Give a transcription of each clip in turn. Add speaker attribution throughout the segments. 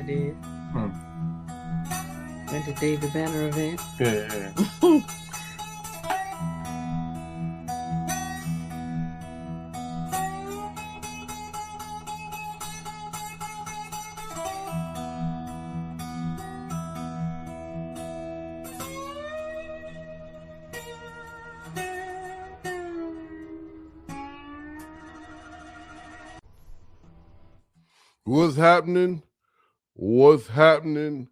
Speaker 1: did. Went to David Banner event.
Speaker 2: Yeah.
Speaker 3: What's happening? What's happening?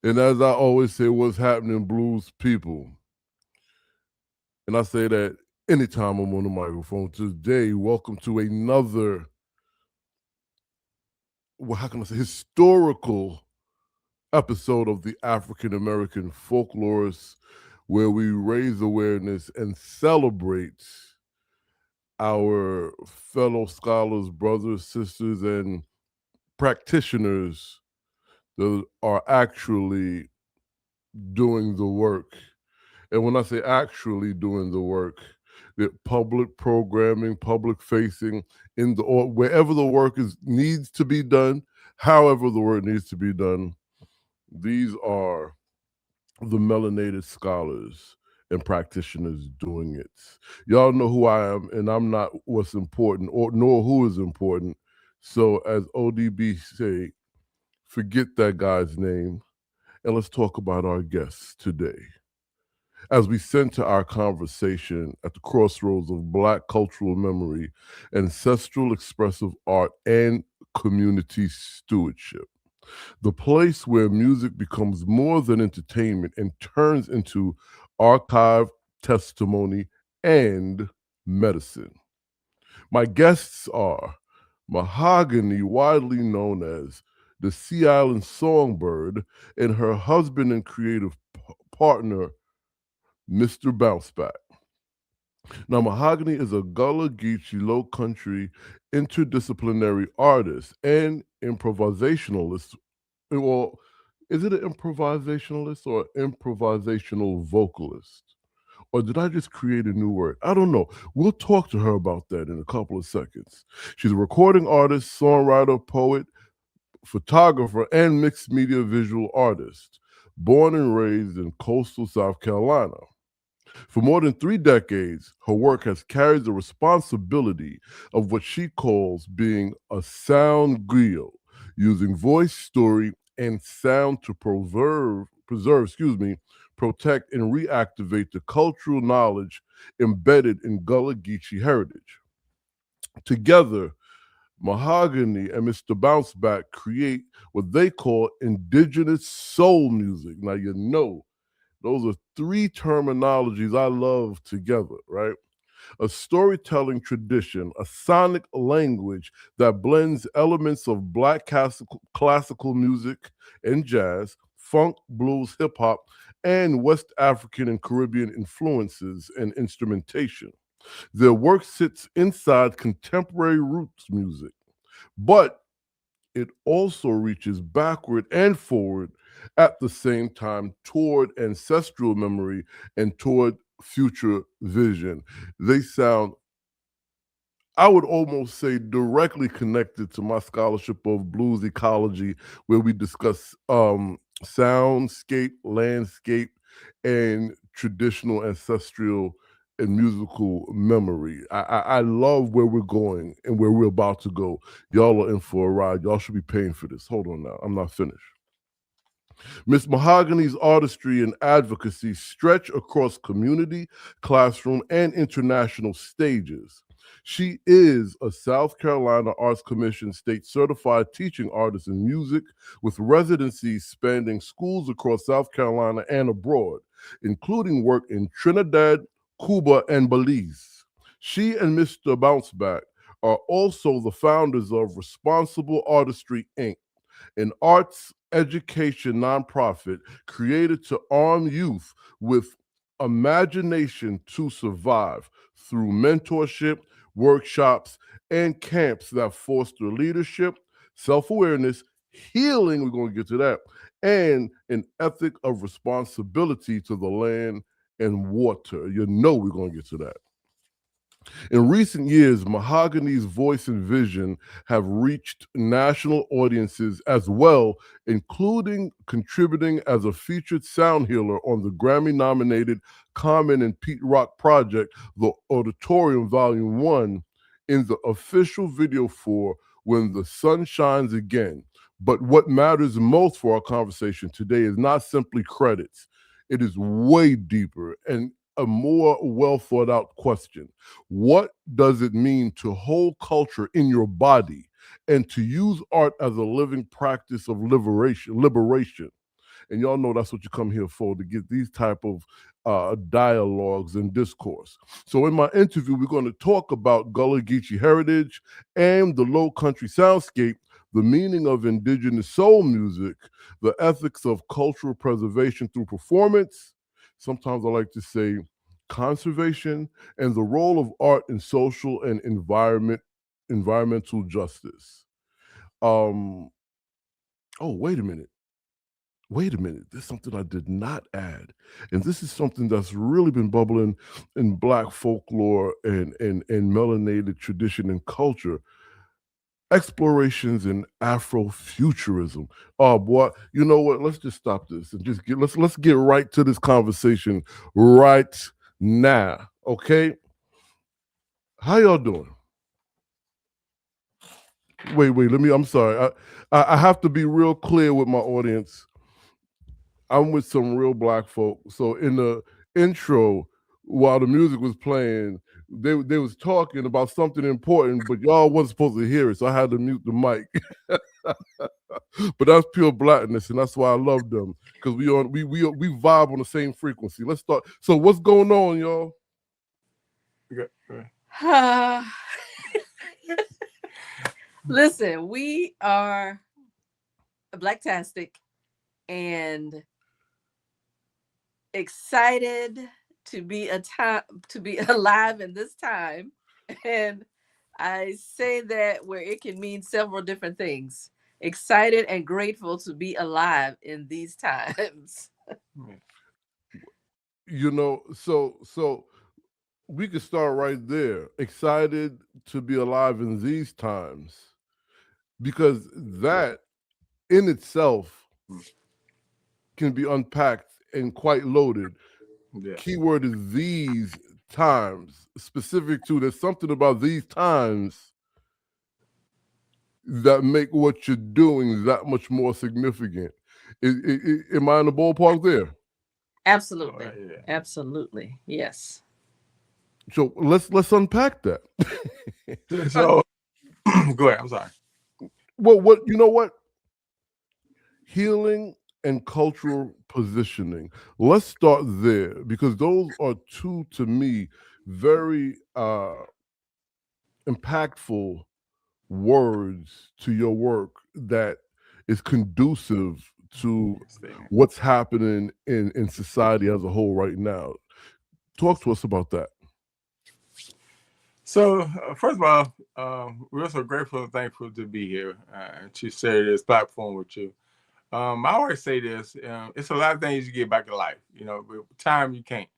Speaker 3: And as I always say, what's happening, blues people? And I say that anytime I'm on the microphone. Today, welcome to another, well, how can I say, historical episode of the African American Folklorist, where we raise awareness and celebrate our fellow scholars, brothers, sisters, and practitioners that are actually doing the work. And when I say actually doing the work, the public programming, public facing, or wherever the work needs to be done, however the work needs to be done, these are the melanated scholars and practitioners doing it. Y'all know who I am, and I'm not what's important, nor who is important. So as ODB say, forget that guy's name, and let's talk about our guests today. As we center our conversation at the crossroads of Black cultural memory, ancestral expressive art, and community stewardship. The place where music becomes more than entertainment and turns into archive, testimony, and medicine. My guests are Mahoganee, widely known as the Sea Island Songbird, and her husband and creative partner, Mr. Bounceback. Now, Mahoganee is a Gullah, Geechee, Lowcountry, interdisciplinary artist and improvisationalist. Well, is it an improvisationalist or improvisational vocalist? Or did I just create a new word? I don't know. We'll talk to her about that in a couple of seconds. She's a recording artist, songwriter, poet, photographer, and mixed media visual artist, born and raised in coastal South Carolina. For more than 3 decades, her work has carried the responsibility of what she calls being a sound griot, using voice, story, and sound to protect and reactivate the cultural knowledge embedded in Gullah Geechee heritage. Together, Mahoganee and Mr. Bounceback create what they call Indigenous soul music. Now, you know, those are 3 terminologies I love together, right? A storytelling tradition, a sonic language that blends elements of Black classical music and jazz, funk, blues, hip hop, and West African and Caribbean influences and instrumentation. Their work sits inside contemporary roots music, but it also reaches backward and forward at the same time toward ancestral memory and toward future vision. They sound, I would almost say, directly connected to my scholarship of blues ecology, where we discuss soundscape, landscape, and traditional ancestral and musical memory. I love where we're going and where we're about to go. Y'all are in for a ride. Y'all should be paying for this. Hold on now. I'm not finished. Miss Mahoganee's artistry and advocacy stretch across community, classroom, and international stages. She is a South Carolina Arts Commission state certified teaching artist in music with residencies spanning schools across South Carolina and abroad, including work in Trinidad, Cuba, and Belize. She and Mr. Bounceback are also the founders of Responsible ARTistry, Inc., an arts education nonprofit created to arm youth with imagination to survive through mentorship, workshops, and camps that foster leadership, self-awareness, healing, we're going to get to that, and an ethic of responsibility to the land and water. You know we're going to get to that. In recent years, Mahoganee's voice and vision have reached national audiences as well, including contributing as a featured sound healer on the Grammy-nominated Common and Pete Rock project, The Auditorium Volume 1, in the official video for When the Sun Shines Again. But what matters most for our conversation today is not simply credits. It is way deeper and a more well thought out question. What does it mean to hold culture in your body and to use art as a living practice of liberation? And y'all know that's what you come here for, to get these type of dialogues and discourse. So in my interview, we're going to talk about Gullah Geechee heritage and the Lowcountry soundscape, the meaning of indigenous soul music, the ethics of cultural preservation through performance. Sometimes I like to say conservation, and the role of art in social and environmental justice. Oh, wait a minute. There's something I did not add. And this is something that's really been bubbling in Black folklore and melanated tradition and culture. Explorations in Afro-futurism. Oh boy, you know what? Let's just stop this and just let's get right to this conversation right now. Okay? How y'all doing? Wait, I'm sorry. I have to be real clear with my audience. I'm with some real Black folk. So in the intro, while the music was playing, they was talking about something important, but y'all wasn't supposed to hear it, so I had to mute the mic. But that's pure Blackness, and that's why I love them, because we vibe on the same frequency. Let's start. So what's going on, y'all?
Speaker 1: Listen, we are Blacktastic and excited to be alive in this time. And I say that where it can mean several different things. Excited and grateful to be alive in these times.
Speaker 3: You know, so we could start right there. Excited to be alive in these times, because that in itself can be unpacked and quite loaded. Yeah. Keyword is these times, specific to there's something about these times that make what you're doing that much more significant. Am I in the ballpark there?
Speaker 1: Absolutely. Yeah. Absolutely. Yes.
Speaker 3: So let's unpack that.
Speaker 2: So go ahead. I'm sorry.
Speaker 3: Well, you know what? Healing and cultural positioning. Let's start there, because those are two, to me, very impactful words to your work that is conducive to what's happening in society as a whole right now. Talk to us about that.
Speaker 2: So, first of all, we're so grateful and thankful to be here and to share this platform with you. I always say this, it's a lot of things you get back in life, you know, but time you can't.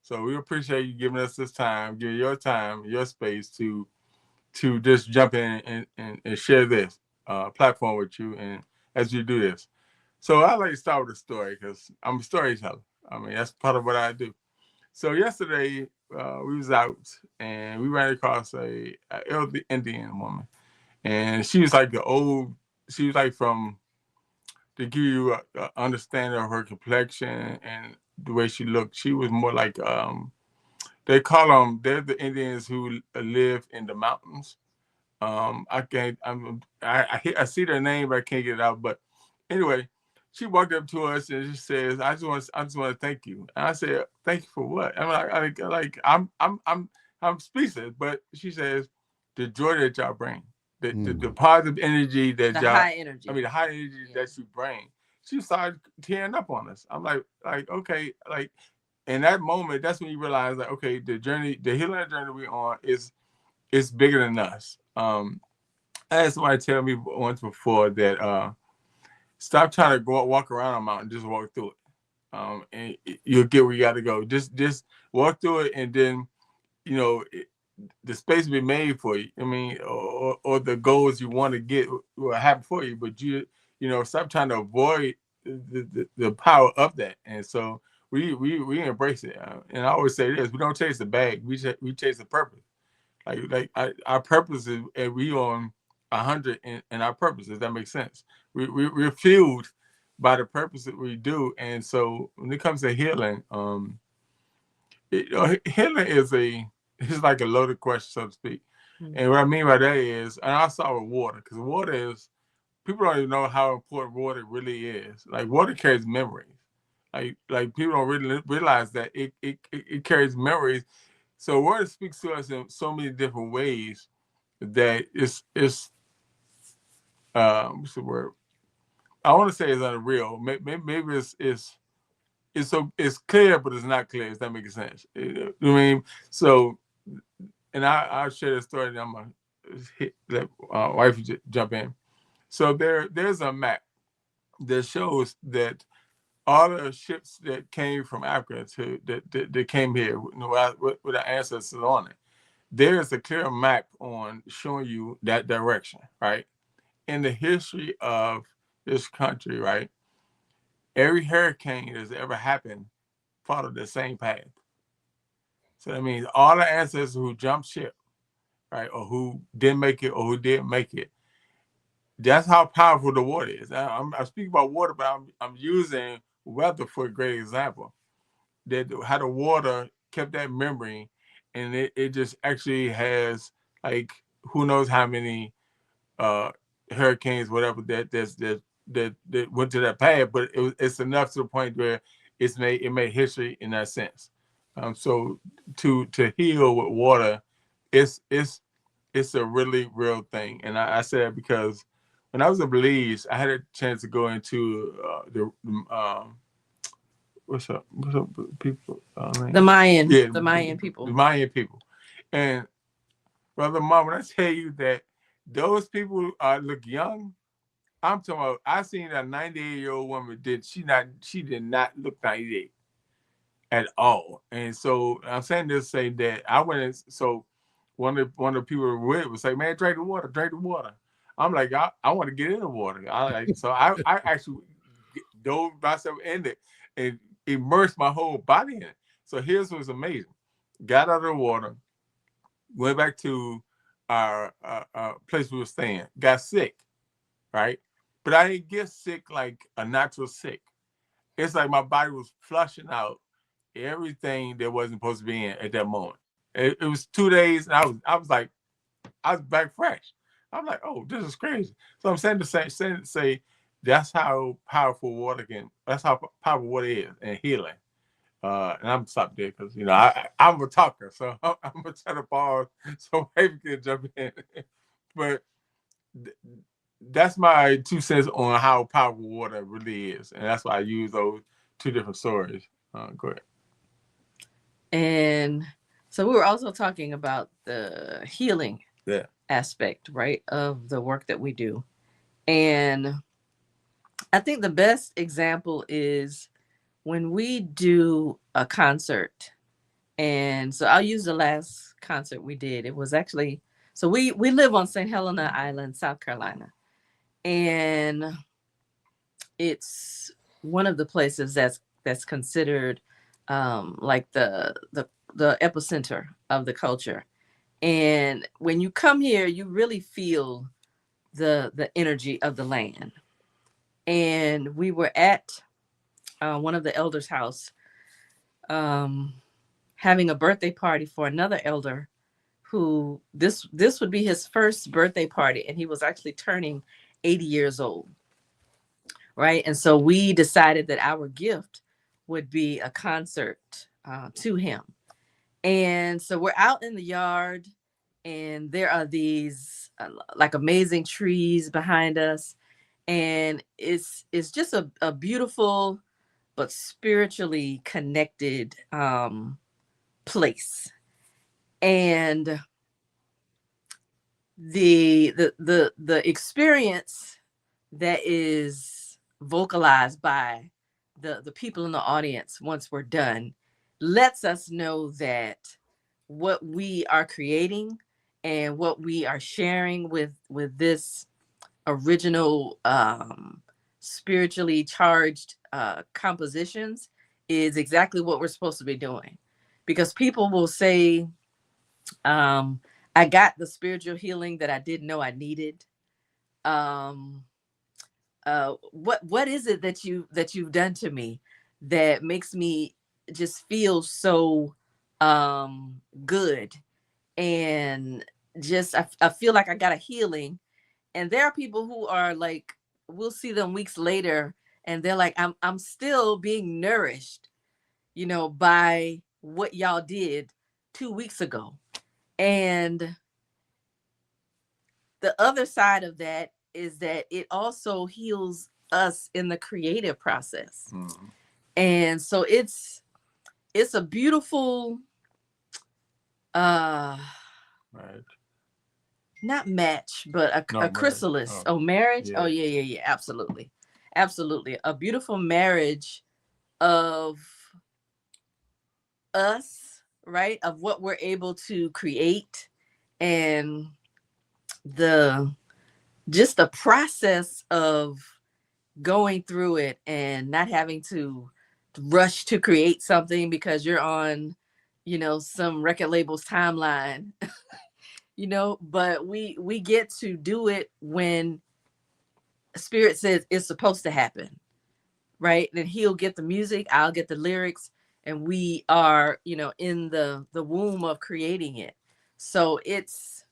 Speaker 2: So we appreciate you giving us this time, giving your time, your space to just jump in and share this platform with you, and as you do this. So I like to start with a story, because I'm a storyteller. I mean, that's part of what I do. So yesterday we was out and we ran across a elderly Indian woman, and she was like she was like from, to give you a understanding of her complexion and the way she looked, she was more like they call them, they're the Indians who live in the mountains. I can't. I see their name, but I can't get it out. But anyway, she walked up to us and she says, "I just want to thank you." And I said, "Thank you for what?" I'm speechless. But she says, "The joy that y'all bring, the positive energy that y'all,
Speaker 1: high energy.
Speaker 2: I mean, the high energy that you bring." She started tearing up on us. I'm like okay, like in that moment, that's when you realize that okay, the journey, the healing journey we're on is bigger than us. I had somebody tell me once before that stop trying to walk around a mountain, just walk through it. And you'll get where you got to go. Just walk through it, and then, you know, the space be made for you. I mean, or the goals you want to get will happen for you, but you know, stop trying to avoid the power of that. And so we embrace it. And I always say this: we don't chase the bag, we chase the purpose. Our purpose is, and we on 100 in our purpose. Does that make sense? We're fueled by the purpose that we do. And so when it comes to healing, healing is like a loaded question, so to speak. Mm-hmm. And what I mean by that is, and I saw with water, because water is, people don't even know how important water really is. Like water carries memories. Like people don't really realize that it carries memories. So water speaks to us in so many different ways that it's what's the word? I want to say it's unreal. Maybe it's clear, but it's not clear. Does that make sense? You know what I mean? So, and I'll share the story, and I'm gonna let wife jump in. So there's a map that shows that all the ships that came from Africa that came here, you know, with our ancestors on it, there is a clear map on showing you that direction, right? In the history of this country, right? Every hurricane that's ever happened followed the same path. So that means all the ancestors who jumped ship, right, or who didn't make it, or who did make it, that's how powerful the water is. I speak about water, but I'm using weather for a great example. That how the water kept that memory, and it just actually has, like, who knows how many hurricanes, whatever that went to that path, but it's enough to the point where it made history in that sense. So to heal with water, it's a really real thing, and I say that because when I was in Belize, I had a chance to go into the what's up people,
Speaker 1: the Mayan, yeah, the Mayan people,
Speaker 2: and Brother Mom, when I tell you that those people look young, I'm talking about. I seen a 98-year-old woman. She did not look 98 at all. And so I'm saying this to say that I went in, so one of the people we were with was like, man, drink the water, drink the water. I'm like, I want to get in the water. I actually dove myself in it and immersed my whole body in it. So here's what's amazing. Got out of the water, went back to our place we were staying, got sick, right? But I didn't get sick like a natural sick. It's like my body was flushing out everything that wasn't supposed to be in at that moment. It was 2 days, and I was back fresh. I'm like, oh, this is crazy. So I'm saying to say that's how powerful water that's how powerful water is in healing. And I'm stop there because I'm a talker, so I'm gonna try to pause so maybe can jump in. But that's my 2 cents on how powerful water really is, and that's why I use those 2 different stories. Go ahead.
Speaker 1: And so we were also talking about the healing aspect, right, of the work that we do. And I think the best example is when we do a concert. And so I'll use the last concert we did. It was actually, so we live on St. Helena Island, South Carolina. And it's one of the places that's considered like the epicenter of the culture. And when you come here, you really feel the energy of the land. And we were at one of the elders' house having a birthday party for another elder who this would be his first birthday party, and he was actually turning 80 years old. Right. And so we decided that our gift would be a concert to him. And so we're out in the yard, and there are these like amazing trees behind us. And it's just a beautiful but spiritually connected place. And the experience that is vocalized by the people in the audience once we're done lets us know that what we are creating and what we are sharing with this original spiritually charged compositions is exactly what we're supposed to be doing. Because people will say, I got the spiritual healing that I didn't know I needed. um what is it that you've done to me that makes me just feel so good, and just I feel like I got a healing. And there are people who are like, we'll see them weeks later and they're like, I'm still being nourished, by what y'all did 2 weeks ago. And the other side of that is that it also heals us in the creative process.
Speaker 2: Mm-hmm.
Speaker 1: And so it's a beautiful uh
Speaker 2: Right.
Speaker 1: not match, but a
Speaker 2: Not married.
Speaker 1: chrysalis.
Speaker 2: Oh,
Speaker 1: Oh, marriage. Oh,
Speaker 2: yeah.
Speaker 1: yeah, absolutely. Absolutely, a beautiful marriage of us, right, of what we're able to create, and the just the process of going through it and not having to rush to create something because you're on, some record label's timeline. But we get to do it when spirit says it's supposed to happen, right? Then he'll get the music, I'll get the lyrics, and we are, in the womb of creating it. So it's,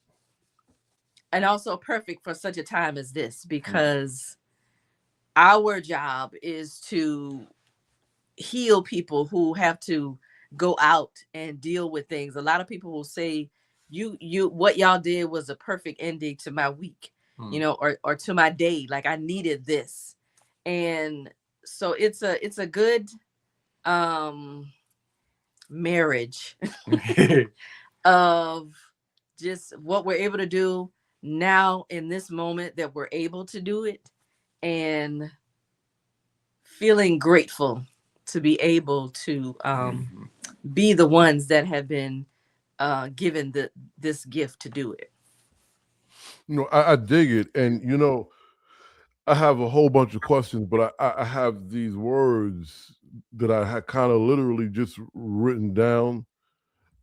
Speaker 1: and also perfect for such a time as this, because our job is to heal people who have to go out and deal with things. A lot of people will say, you what y'all did was a perfect ending to my week, or to my day. Like, I needed this. And so it's a good marriage of just what we're able to do now in this moment that we're able to do it, and feeling grateful to be able to be the ones that have been given this gift to do it.
Speaker 3: I dig it, and I have a whole bunch of questions, but I have these words that I had kind of literally just written down,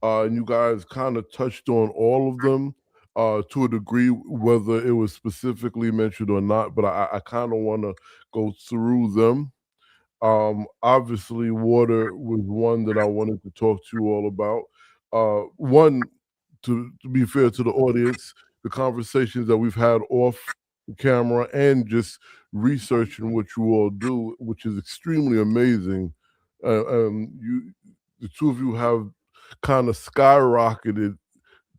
Speaker 3: and you guys kind of touched on all of them to a degree, whether it was specifically mentioned or not. But I kind of want to go through them. Obviously, water was one that I wanted to talk to you all about. One, to be fair to the audience, the conversations that we've had off camera and just researching what you all do, which is extremely amazing. The two of you have kind of skyrocketed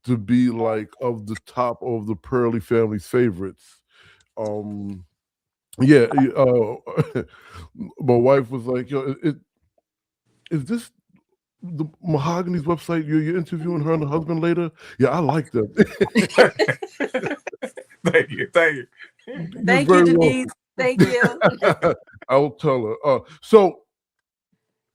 Speaker 3: to be like of the top of the Pearly family's favorites. Um, yeah, my wife was like, "Yo, is this the Mahogane's website? You're interviewing her and her husband later? Yeah, I like them."
Speaker 2: Thank you. Thank you.
Speaker 3: You're
Speaker 1: Thank you,
Speaker 3: very
Speaker 1: Denise.
Speaker 3: welcome.
Speaker 1: Thank you.
Speaker 3: I'll tell her. So,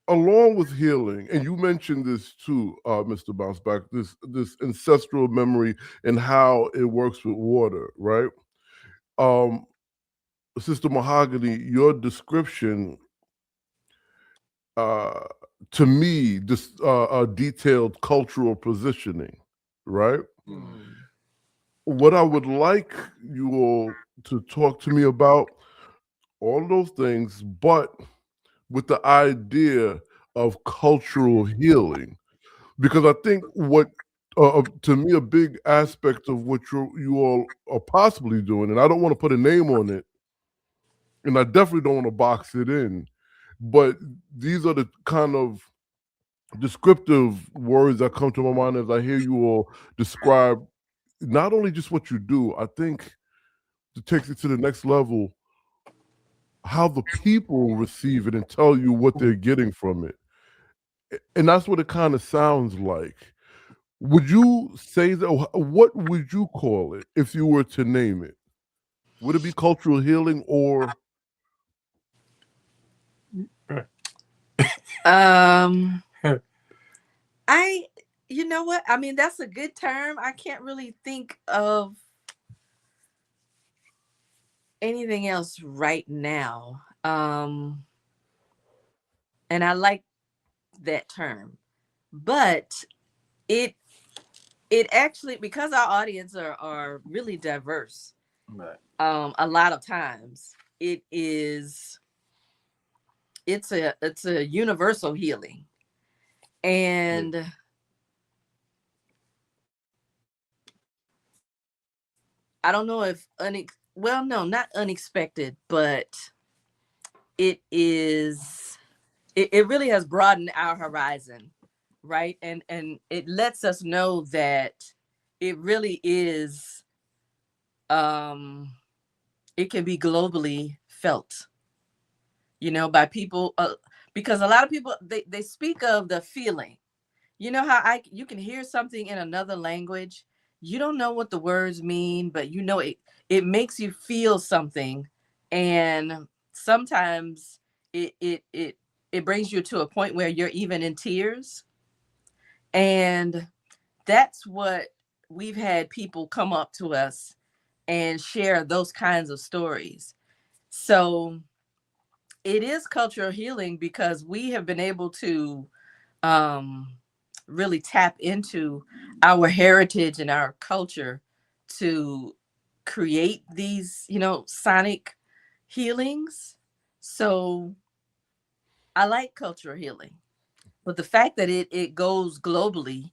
Speaker 3: along with healing, and you mentioned this too, Mr. Bounceback, this ancestral memory and how it works with water, right? Um, Sister Mahogany, your description, uh, to me, this a detailed cultural positioning, right? What I would like you all to talk to me about, all those things, but with the idea of cultural healing, because I think what to me a big aspect of what you all are possibly doing, and I don't want to put a name on it, and I definitely don't want to box it in, but these are the kind of descriptive words that come to my mind as I hear you all describe not only just what you do. I think to take it to the next level, how the people receive it and tell you what they're getting from it. And that's what it kind of sounds like. Would you say that? What would you call it if you were to name it? Would it be cultural healing or?
Speaker 1: um I you know what? I mean, that's a good term. I can't really think of anything else right now. And I like that term. But it it actually, because our audience are really diverse,
Speaker 2: Right.
Speaker 1: a lot of times it's a universal healing.
Speaker 2: Yeah.
Speaker 1: And I don't know if well, no, not unexpected, but it is it really has broadened our horizon, right? And it lets us know that it really is um it can be globally felt, by people, because a lot of people, they speak of the feeling. You know how you can hear something in another language, you don't know what the words mean, but it makes you feel something. And sometimes it brings you to a point where you're even in tears. And that's what we've had people come up to us and share those kinds of stories. So it is cultural healing because we have been able to um, really tap into our heritage and our culture to create these, sonic healings. So I like cultural healing, but the fact that it goes globally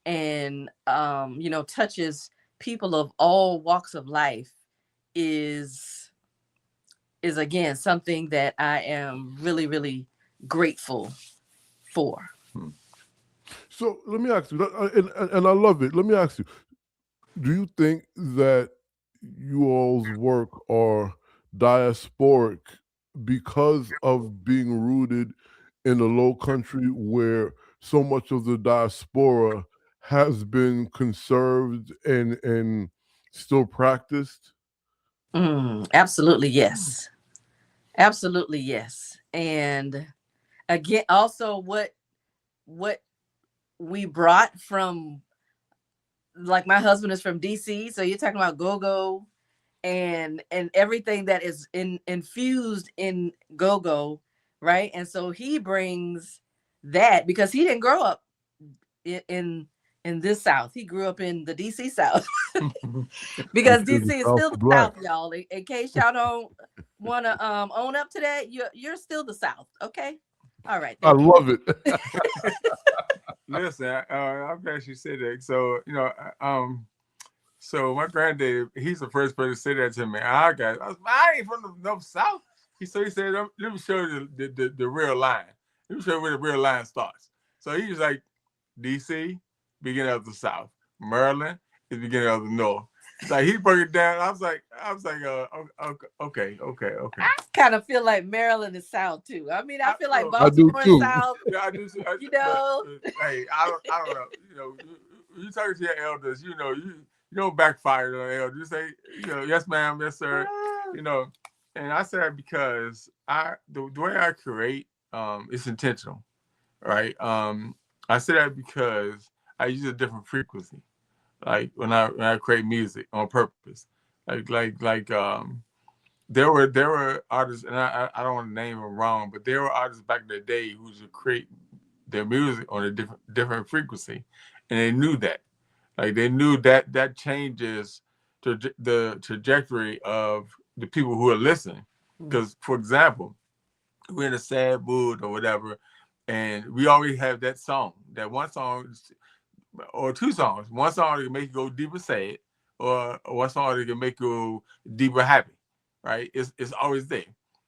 Speaker 1: and touches people of all walks of life is is again something that I am really, really grateful for.
Speaker 2: Hmm.
Speaker 3: So let me ask you, and I love it. Let me ask you, do you think that you all's work are diasporic because of being rooted in the low country where so much of the diaspora has been conserved and still practiced?
Speaker 1: Absolutely yes. Absolutely yes. And again, also what we brought from, like, my husband is from DC, so you're talking about go-go and everything that is infused in go-go, right? And so he brings that because he didn't grow up in this South. He grew up in the DC South.
Speaker 3: Which
Speaker 1: Because
Speaker 3: is the
Speaker 1: DC is
Speaker 3: South
Speaker 1: still
Speaker 3: of
Speaker 1: the
Speaker 3: Black.
Speaker 1: South, y'all. In case y'all don't want to own up to that, you're still the South. Okay. All right.
Speaker 3: I
Speaker 1: Thank you.
Speaker 3: love it.
Speaker 2: Listen, I'm glad you said that. So, so my granddad, he's the first person to say that to me. I ain't from the North South. He said, let me show you the real line. Let me show you where the real line starts. So he was like, DC, beginning of the South. Maryland is beginning of the North. Like he broke it down. Okay.
Speaker 1: I kind of feel like Maryland is South too. I mean, I feel like
Speaker 3: I do
Speaker 1: Baltimore is
Speaker 3: too.
Speaker 1: South.
Speaker 2: Yeah, I do.
Speaker 1: You know.
Speaker 2: Hey, I don't know. You talk to your elders. You don't backfire on the elders. You say, yes, ma'am, yes, sir. You know, and I say that because the way I create, it's intentional, right? I say that because I use a different frequency, like when I create music on purpose, like there were artists, and I don't want to name them wrong, but there were artists back in the day who would create their music on a different frequency, and they knew that. Like they knew that changes the trajectory of the people who are listening. Because, for example, we're in a sad mood or whatever, and we always have that one song or two songs. One song that can make you go deeper sad, or one song that can make you go deeper happy. Right? It's always there.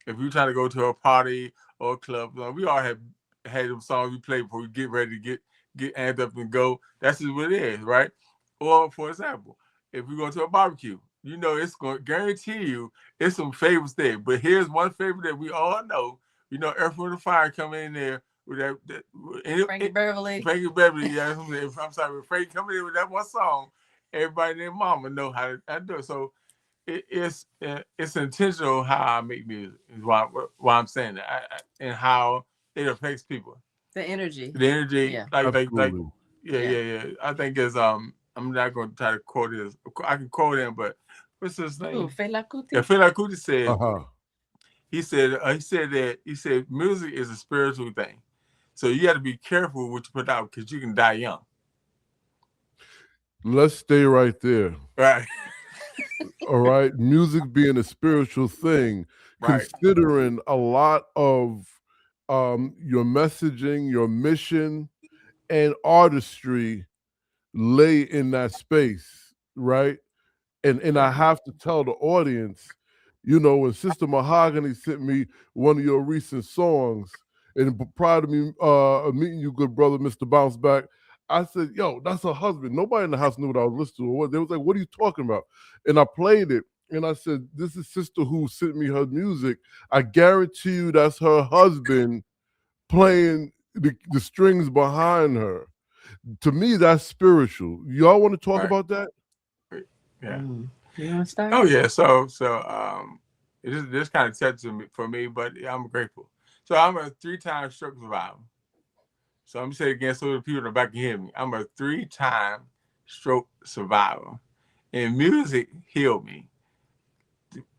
Speaker 2: If you're trying to go to a party or a club, we all have had them songs we play before we get ready to get amped up and go. That's just what it is, right? Or for example, if we go to a barbecue, it's going to guarantee you it's some favorites there. But here's one favorite that we all know. Earth, Wind, and Fire coming in there with
Speaker 1: Frankie Beverly.
Speaker 2: Frankie Beverly, yeah, I'm sorry, with Frankie coming in with that one song, everybody and their mama know how to do it. So it's intentional how I make music. Is why I'm saying that, and how it affects people.
Speaker 1: The energy.
Speaker 2: The energy,
Speaker 1: Yeah.
Speaker 2: like
Speaker 3: Absolutely.
Speaker 2: Yeah. I think it's I'm not going to try to quote his. I can quote him, but what's his
Speaker 1: Ooh,
Speaker 2: name?
Speaker 1: Fela
Speaker 2: Yeah,
Speaker 1: Kuti.
Speaker 2: Fela Kuti said.
Speaker 3: Uh-huh.
Speaker 2: He said music is a spiritual thing, so you got to be careful what you put out because you can die young.
Speaker 3: Let's stay right there.
Speaker 2: Right.
Speaker 3: All right. Music being a spiritual thing,
Speaker 2: Right.
Speaker 3: considering a lot of your messaging, your mission, and artistry lay in that space, right? And I
Speaker 2: Right.
Speaker 3: have to tell the audience, when Sister Mahogany sent me one of your recent songs, and prior to me meeting you, good brother, Mr. Bounce Back, I said, yo, that's her husband. Nobody in the house knew what I was listening to. Or what. They was like, what are you talking about? And I played it, and I said, this is Sister who sent me her music. I guarantee you that's her husband playing the strings behind her. To me, that's spiritual. Y'all want to talk
Speaker 2: Right.
Speaker 3: about that?
Speaker 2: Yeah.
Speaker 1: You want to start?
Speaker 2: Oh yeah. So this kind of touches me for me, but I'm grateful. So I'm a 3-time stroke survivor. So I'm gonna say it again so the people in the back can hear me. I'm a 3-time stroke survivor, and music healed me.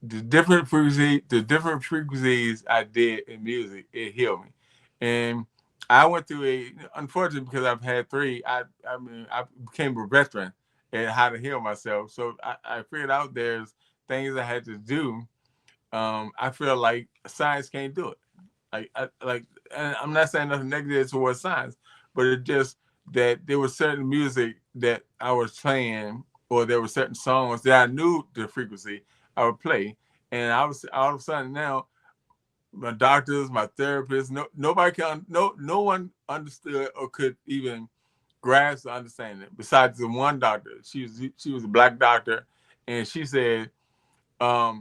Speaker 2: The different frequencies I did in music, it healed me. And I went through unfortunately because I've had three, I became a veteran at how to heal myself. So I figured out there's things I had to do. I feel like science can't do it. And I'm not saying nothing negative towards science, but it just that there was certain music that I was playing, or there were certain songs that I knew the frequency I would play, and I was all of a sudden now my doctors, my therapists, no one understood or could even grasp the understanding. Besides the one doctor, she was a black doctor, and she said, "I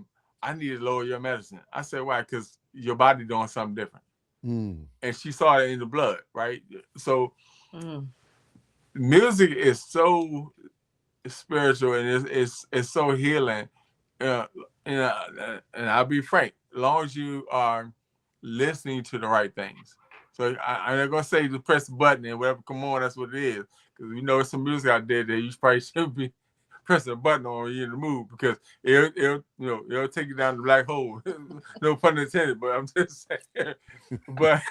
Speaker 2: need to lower your medicine." I said, "Why?" Because your body doing something different.
Speaker 3: Mm.
Speaker 2: And she saw it in the blood, right? So
Speaker 1: Mm.
Speaker 2: music is so spiritual, and it's so healing. Uh, and I'll be frank, as long as you are listening to the right things. So I'm not gonna say to press the button and whatever come on, that's what it is. Because we know some music out there that you probably shouldn't be pressing a button on when you're in the mood, because it'll take you down the black hole. No pun intended, but I'm just saying. But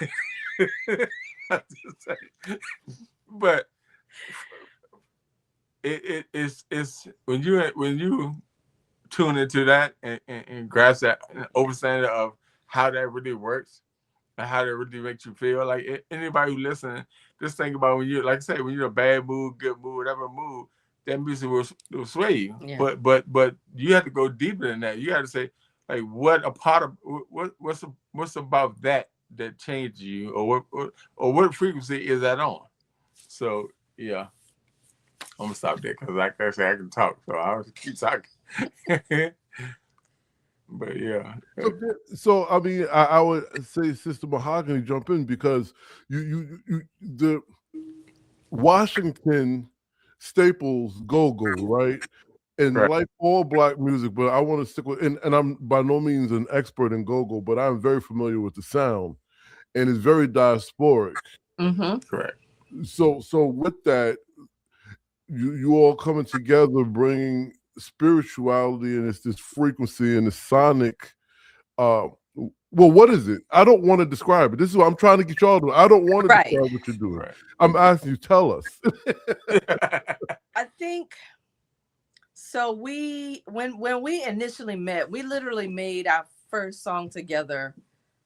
Speaker 2: I'm just saying. But it's when you tune into that and grasp that understanding of how that really works and how that really makes you feel. Like anybody who listening, just think about when you, like I say, when you're in a bad mood, good mood, whatever mood, that music will sway you.
Speaker 1: Yeah.
Speaker 2: But you have to go deeper than that. You have to say, like, what a part of what's about that changed you, or what frequency is that on? So yeah, I'm gonna stop there because like I say, I can talk, so I'll keep talking. But yeah,
Speaker 3: So I mean, I would say Sister Mahogany jump in, because the Washington staples go-go, right? And
Speaker 2: right,
Speaker 3: like all black music, but I want to stick with, and I'm by no means an expert in go-go, but I'm very familiar with the sound, and it's very diasporic.
Speaker 1: Mm-hmm.
Speaker 2: correct.
Speaker 3: So with that, you all coming together, bringing spirituality, and it's this frequency and the sonic. Uh, well, what is it? I don't want to describe it. This is what I'm trying to get y'all to. I don't want to
Speaker 1: Right.
Speaker 3: describe what you're doing.
Speaker 2: Right.
Speaker 3: I'm asking you, tell us.
Speaker 1: I think so. When we initially met, we literally made our first song together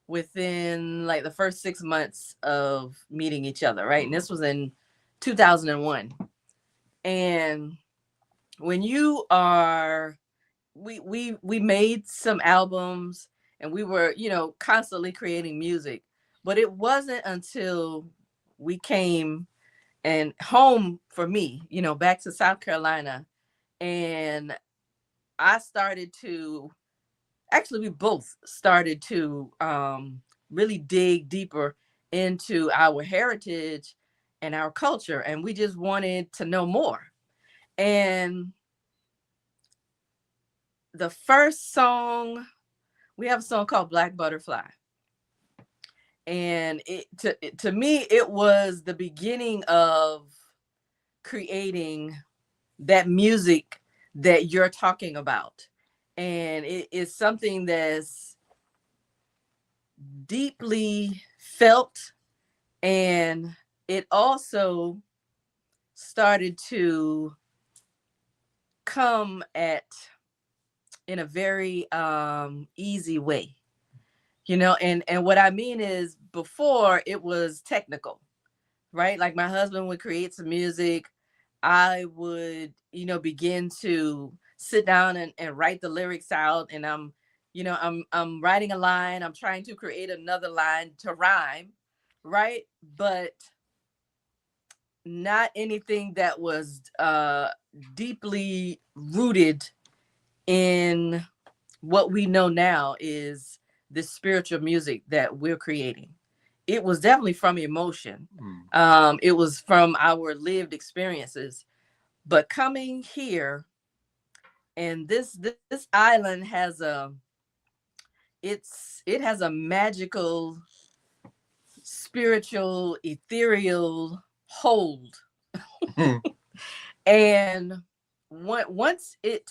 Speaker 1: within like the first 6 months of meeting each other, right? And this was in 2001. And when you are, we made some albums, and we were, constantly creating music, but it wasn't until we came and home for me, back to South Carolina, and I started to, actually we both started to really dig deeper into our heritage and our culture, and we just wanted to know more. And the first song, we have a song called Black Butterfly, and to me it was the beginning of creating that music that you're talking about. And it is something that's deeply felt, and it also started to come at in a very easy way, you know. And what I mean is, before it was technical, right? Like my husband would create some music, I would, you know, begin to sit down and write the lyrics out, and I'm, you know, I'm writing a line, I'm trying to create another line to rhyme, right? But not anything that was deeply rooted in what we know now is this spiritual music that we're creating. It was definitely from emotion. It was from our lived experiences. But coming here, and this island has it has a magical, spiritual, ethereal hold. And once it,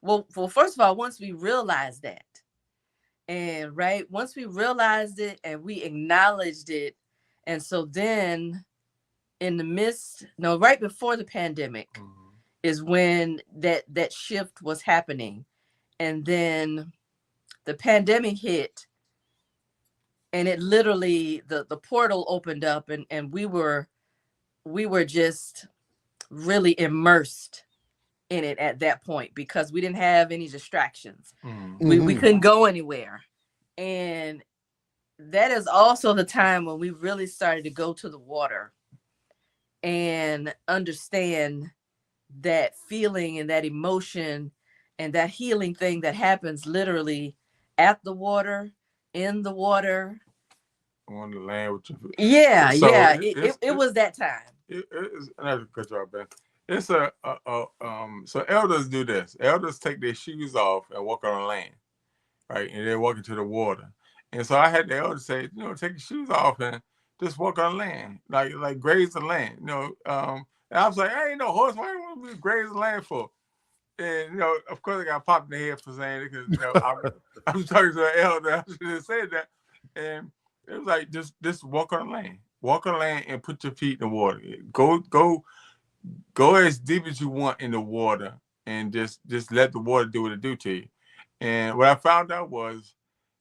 Speaker 1: well, first of all, once we realized that, and right, once we realized it and we acknowledged it, and so then in the midst, no, right before the pandemic is when that shift was happening. And then the pandemic hit, and it literally, the portal opened up, and we were just really immersed in it at that point, because we didn't have any distractions. We couldn't go anywhere. And that is also the time when we really started to go to the water and understand that feeling and that emotion and that healing thing that happens literally at the water, in the water,
Speaker 2: on the land with you.
Speaker 1: yeah.
Speaker 2: So
Speaker 1: Yeah, it was that time.
Speaker 2: It's another cut you off, Ben. It's so elders do this. Elders take their shoes off and walk on the land, right? And they're walking to the water. And so I had the elders say, you know, take your shoes off and just walk on the land, like graze the land, you know. And I was like, I ain't no horse. Why you want me to graze the land for? And you know, of course, I got popped in the head for saying it, because you know I was talking to an elder. I should have said that. And it was like, just walk on the land, walk on the land, and put your feet in the water. Go as deep as you want in the water, and just let the water do what it do to you. And what I found out was,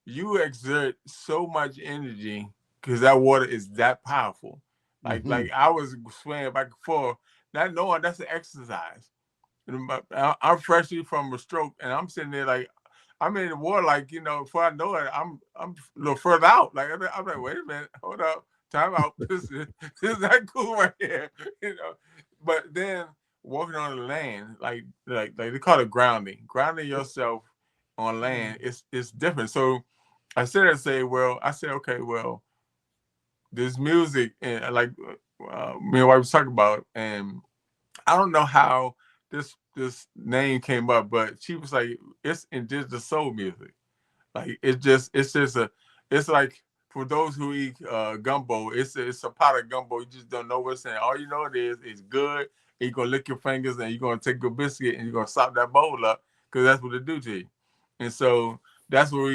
Speaker 2: you exert so much energy because that water is that powerful. Like I was swimming back and forth, not knowing that's an exercise. I'm freshly from a stroke, and I'm sitting there like, I'm in the water, like, you know, before I know it, I'm a little further out. Like I'm like, wait a minute, hold up, time out. This is not cool right here, you know. But then walking on the land, like they call it grounding yourself on land. It's different. So I said, I said, okay, well, this music, and like me and wife was talking about, and I don't know how this name came up, but she was like, it's indigenous soul music. Like it's like, for those who eat gumbo, it's a pot of gumbo. You just don't know what's in it. All you know it is it's good. And you're gonna lick your fingers, and you're gonna take a biscuit, and you're gonna sop that bowl up, because that's what it do to you. And so that's what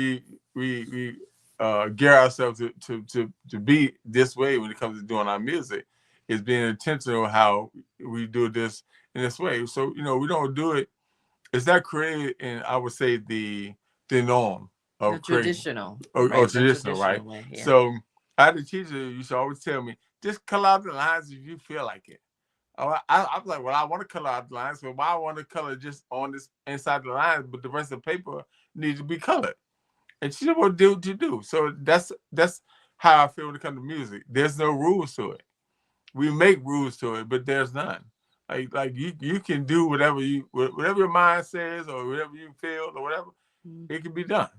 Speaker 2: we gear ourselves to be this way when it comes to doing our music, is being intentional how we do this in this way. So, you know, we don't do it. It's not created in, I would say, the norm of
Speaker 1: Traditional,
Speaker 2: or
Speaker 1: right? The
Speaker 2: traditional, right?
Speaker 1: traditional way, yeah.
Speaker 2: So I had a teacher who used to always tell me, just color out the lines if you feel like it. I was like, well, I want to color out the lines, but why I want to color just on this inside the lines, but the rest of the paper needs to be colored. And she said, well, do what you do. So that's how I feel when it comes to music. There's no rules to it. We make rules to it, but there's none. Like you can do whatever your mind says, or whatever you feel, or whatever, it can be done.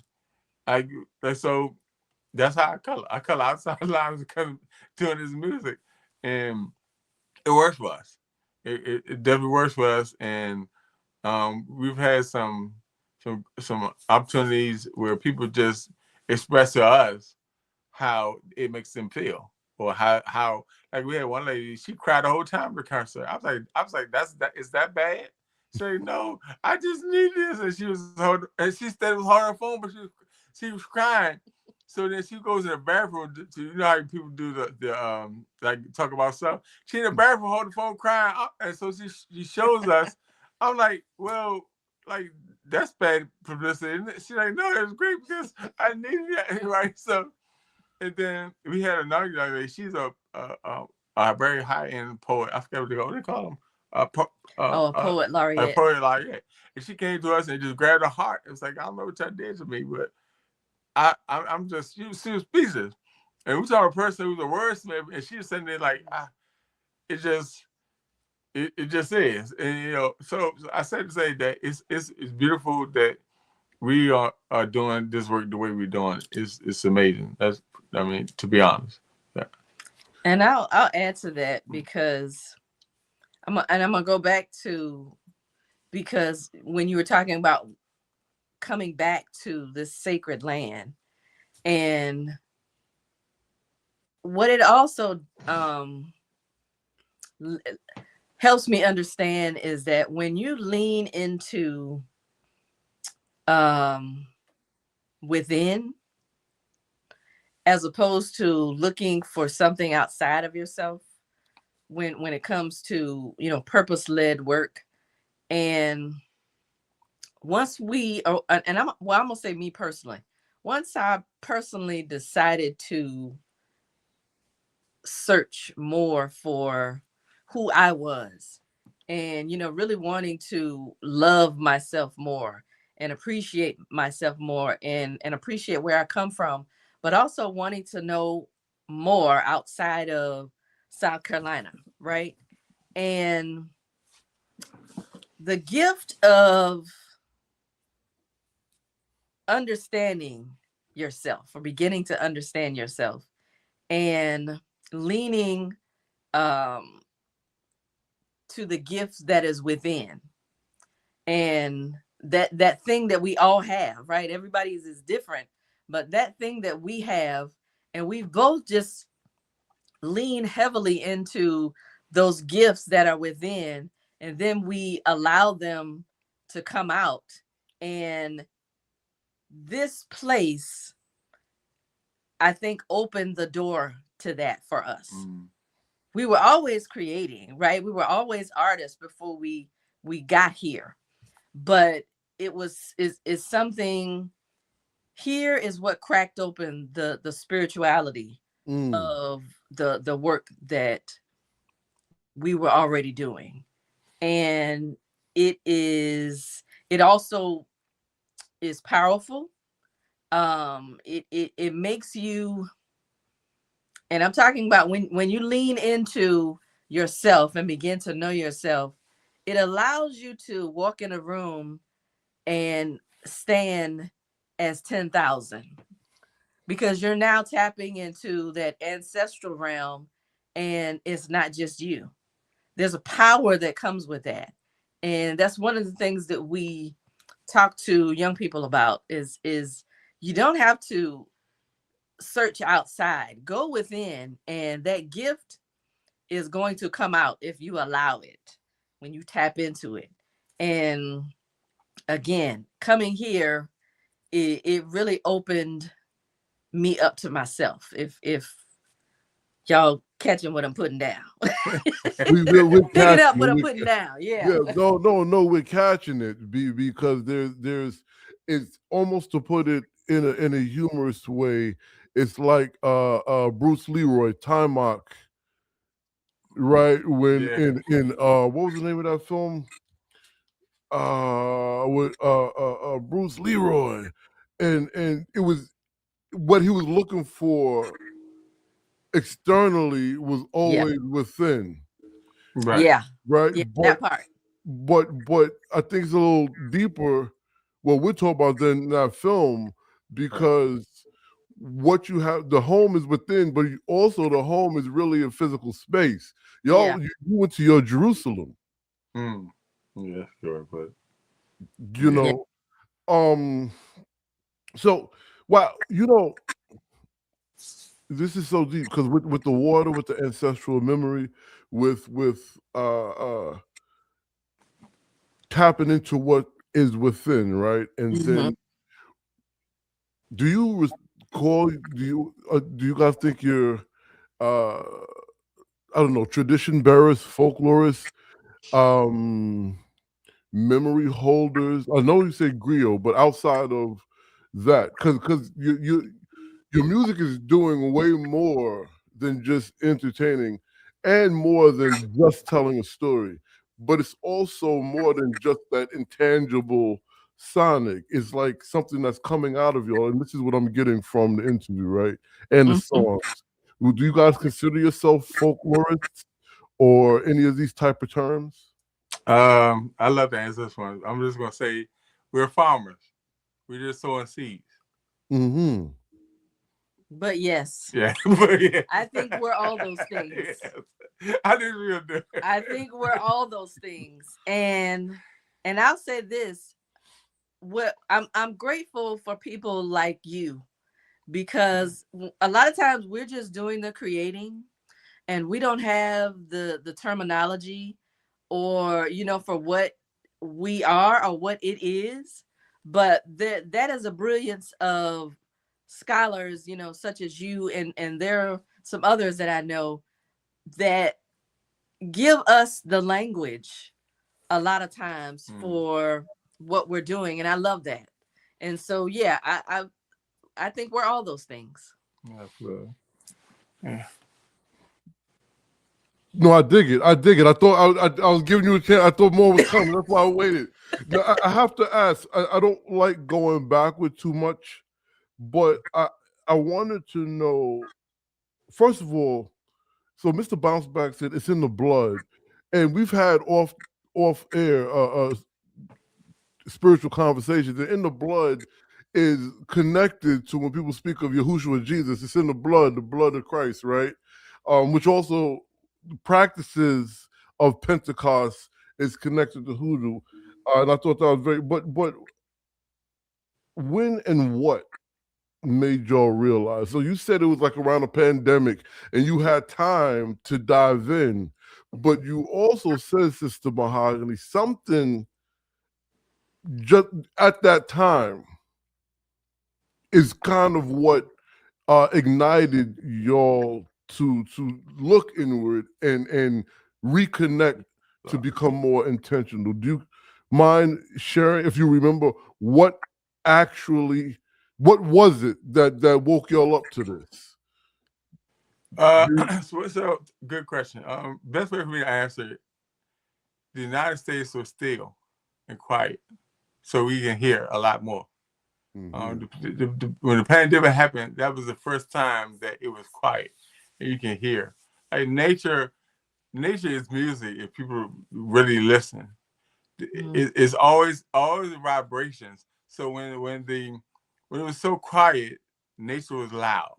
Speaker 2: Like so that's how I color. I color outside lines because doing this music, and it works for us. It definitely works for us, and we've had some opportunities where people just express to us how it makes them feel. or how like we had one lady, she cried the whole time to concert. I was like, is that bad? She said, no, I just need this, and she was holding, and she said it was holding her phone, but she was crying. So then she goes in the bathroom to you know how people do the like talk about stuff. She in the bathroom holding the phone crying, and so she shows us. I'm like, well, like that's bad publicity. Isn't it? She's like, no, it was great because I needed that, right? So, and then we had another young lady. She's a very high end poet. I forget what they call them.
Speaker 1: Oh, a poet
Speaker 2: A
Speaker 1: laureate.
Speaker 2: poet laureate. And she came to us and just grabbed her heart. It was like, I don't know what y'all did to me, but I'm just she was speechless. And we saw a person who's a wordsmith, and she was sitting there like, it just it just is. And you know, so I said to say that it's beautiful that we are doing this work the way we're doing it. It's amazing. That's I mean, to be honest. Yeah.
Speaker 1: And I'll add to that because I'm gonna go back to, because when you were talking about coming back to this sacred land, and what it also helps me understand is that when you lean into within, as opposed to looking for something outside of yourself, when it comes to, you know, purpose-led work. And once we and I'm gonna say me personally, once I personally decided to search more for who I was, and, you know, really wanting to love myself more and appreciate myself more, and appreciate where I come from, but also wanting to know more outside of South Carolina, right? And the gift of understanding yourself, or beginning to understand yourself, and leaning um to the gifts that is within, and that thing that we all have, right? Everybody's is different, but that thing that we have, and we both just lean heavily into those gifts that are within, and then we allow them to come out. And this place, I think, opened the door to that for us. We were always creating, right? We were always artists before we got here, but it was is something here is what cracked open the spirituality of the work that we were already doing. And it also is powerful. It makes you, and I'm talking about when you lean into yourself and begin to know yourself, it allows you to walk in a room and stand as 10,000, because you're now tapping into that ancestral realm, and it's not just you. There's a power that comes with that. And that's one of the things that we talk to young people about is you don't have to search outside. Go within, and that gift is going to come out if you allow it, when you tap into it. And again, coming here, it really opened me up to myself. If y'all catching what I'm putting down.
Speaker 3: we're
Speaker 1: Picking up
Speaker 3: catching
Speaker 1: what I'm
Speaker 3: it.
Speaker 1: putting down. Yeah.
Speaker 3: Yeah, no, we're catching it because there's it's almost, to put it in a humorous way, it's like Bruce Leroy, Timok, right? When in what was the name of that film? With Bruce Leroy, and it was what he was looking for externally was always within.
Speaker 2: Right.
Speaker 1: Yeah.
Speaker 3: Right.
Speaker 1: Yeah. That part.
Speaker 3: But I think it's a little deeper what we're talking about than that film, because what you have, the home is within, but also the home is really a physical space. You went to your Jerusalem.
Speaker 2: Yeah, sure, but
Speaker 3: You know, so wow, you know, this is so deep because with the water, with the ancestral memory, with tapping into what is within, right? And
Speaker 1: Mhm.
Speaker 3: then do you recall? Do you guys think you're uh I don't know, tradition bearers, folklorists, um, memory holders? I know you say griot, but outside of that, because your music is doing way more than just entertaining and more than just telling a story, but it's also more than just that intangible sonic. It's like something that's coming out of y'all, and this is what I'm getting from the interview, right? And the
Speaker 1: Mhm.
Speaker 3: songs. Well, do you guys consider yourself folklorists or any of these type of terms?
Speaker 2: I love to answer this one. I'm just gonna say we're farmers. We're just sowing seeds.
Speaker 3: Mm-hmm.
Speaker 1: But yes,
Speaker 2: Yeah, but yeah.
Speaker 1: I think we're all those things.
Speaker 2: Yes. I didn't really do it.
Speaker 1: I think we're all those things. And I'll say this, what I'm grateful for people like you because a lot of times we're just doing the creating and we don't have the terminology or for what we are or what it is, but that is a brilliance of scholars such as you, and there are some others that I know that give us the language a lot of times for what we're doing, and I love that. And so yeah, I think we're all those things.
Speaker 2: Absolutely. Yeah.
Speaker 3: No, I dig it. I dig it. I thought I was giving you a chance. I thought more was coming. That's why I waited. Now, I have to ask. I don't like going backward too much, but I wanted to know first of all. So Mr. Bounceback said it's in the blood, and we've had off air spiritual conversations. And in the blood is connected to when people speak of Yahushua Jesus. It's in the blood of Christ, right? Which also practices of Pentecost is connected to hoodoo. And I thought that was very, but when and what made y'all realize? So you said it was like around a pandemic and you had time to dive in, but you also said, Sister Mahogany, something just at that time is kind of what ignited y'all to look inward and reconnect to become more intentional. Do you mind sharing, if you remember, what actually, what was it that woke y'all up to this?
Speaker 2: So good question. Best way for me to answer it: the United States was still and quiet, so we can hear a lot more. When the pandemic happened, that was the first time that it was quiet and you can hear. Like nature is music. If people really listen, it's always vibrations. So when it was so quiet, nature was loud,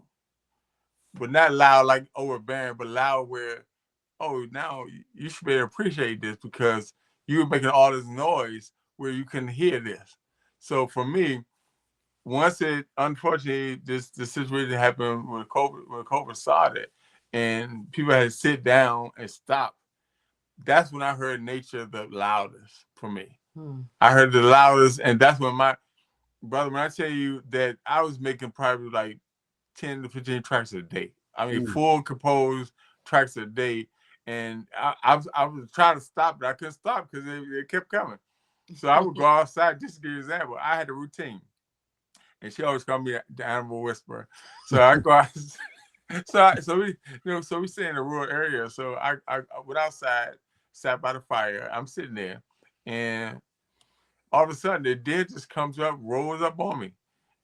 Speaker 2: but not loud like overbearing, but loud where now you should be able to appreciate this because you were making all this noise where you couldn't hear this. So for me, once it unfortunately this situation happened when COVID started and people had to sit down and stop, that's when I heard nature the loudest for me. I heard the loudest, and that's when my brother, when I tell you that I was making probably like 10 to 15 tracks a day. I mean, full composed tracks a day. And I was trying to stop it. I couldn't stop because it kept coming. So I would go outside, just to give you an example. I had a routine. And she always called me the animal whisperer. So I go out, so we stay in a rural area. So I went outside, sat by the fire. I'm sitting there, and all of a sudden the deer just comes up, rolls up on me,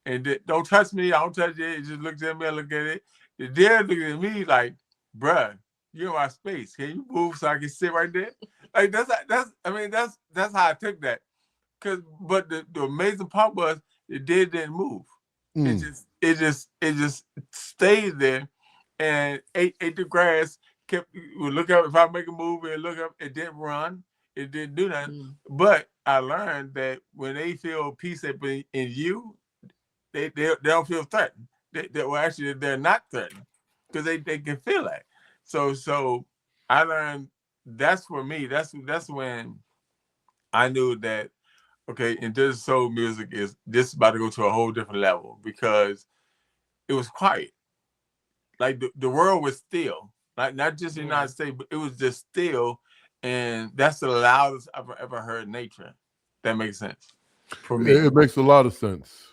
Speaker 2: and don't touch me. I don't touch it. It just looks at me. I look at it. The deer looking at me like, "Bruh, you're in my space. Can you move so I can sit right there?" Like that's how I took that. But the amazing part was the deer didn't move. It just stayed there and ate the grass. Would look up if I make a move and look up. It didn't run. It didn't do nothing. But I learned that when they feel peace in you, they don't feel threatened. Well, actually, they're not threatened. because they can feel that. So I learned that's for me. That's when I knew that okay, Indigenous soul music is this about to go to a whole different level because it was quiet. Like the world was still, like not just the United States, but it was just still, and that's the loudest I've ever heard nature. That makes sense for me.
Speaker 3: It makes a lot of sense.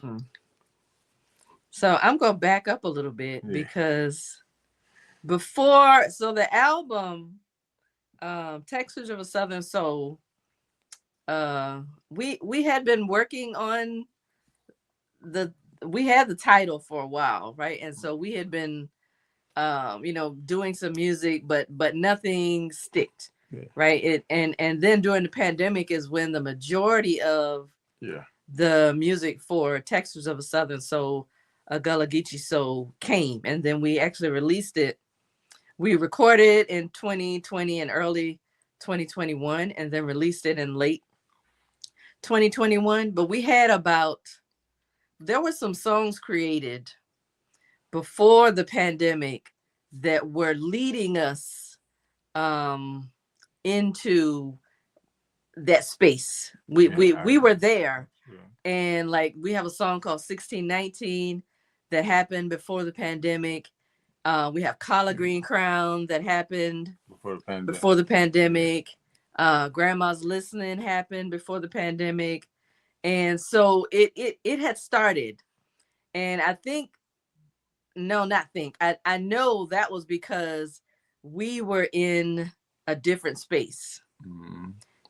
Speaker 1: So I'm gonna back up a little bit because before, so the album, Textures of a Southern Soul, we had been working on we had the title for a while, right? And so we had been doing some music, but nothing sticked, right? And then during the pandemic is when the majority of the music for Textures of a Southern Soul, Gullah Geechee Soul came, and then we actually released it. We recorded in 2020 and early 2021, and then released it in late 2021. But we had there were some songs created before the pandemic that were leading us into that space. We were there. And like we have a song called 1619 that happened before the pandemic. We have Collard Green Crown that happened before the pandemic. Grandma's Listening happened before the pandemic. And so it had started. And I know that was because we were in a different space.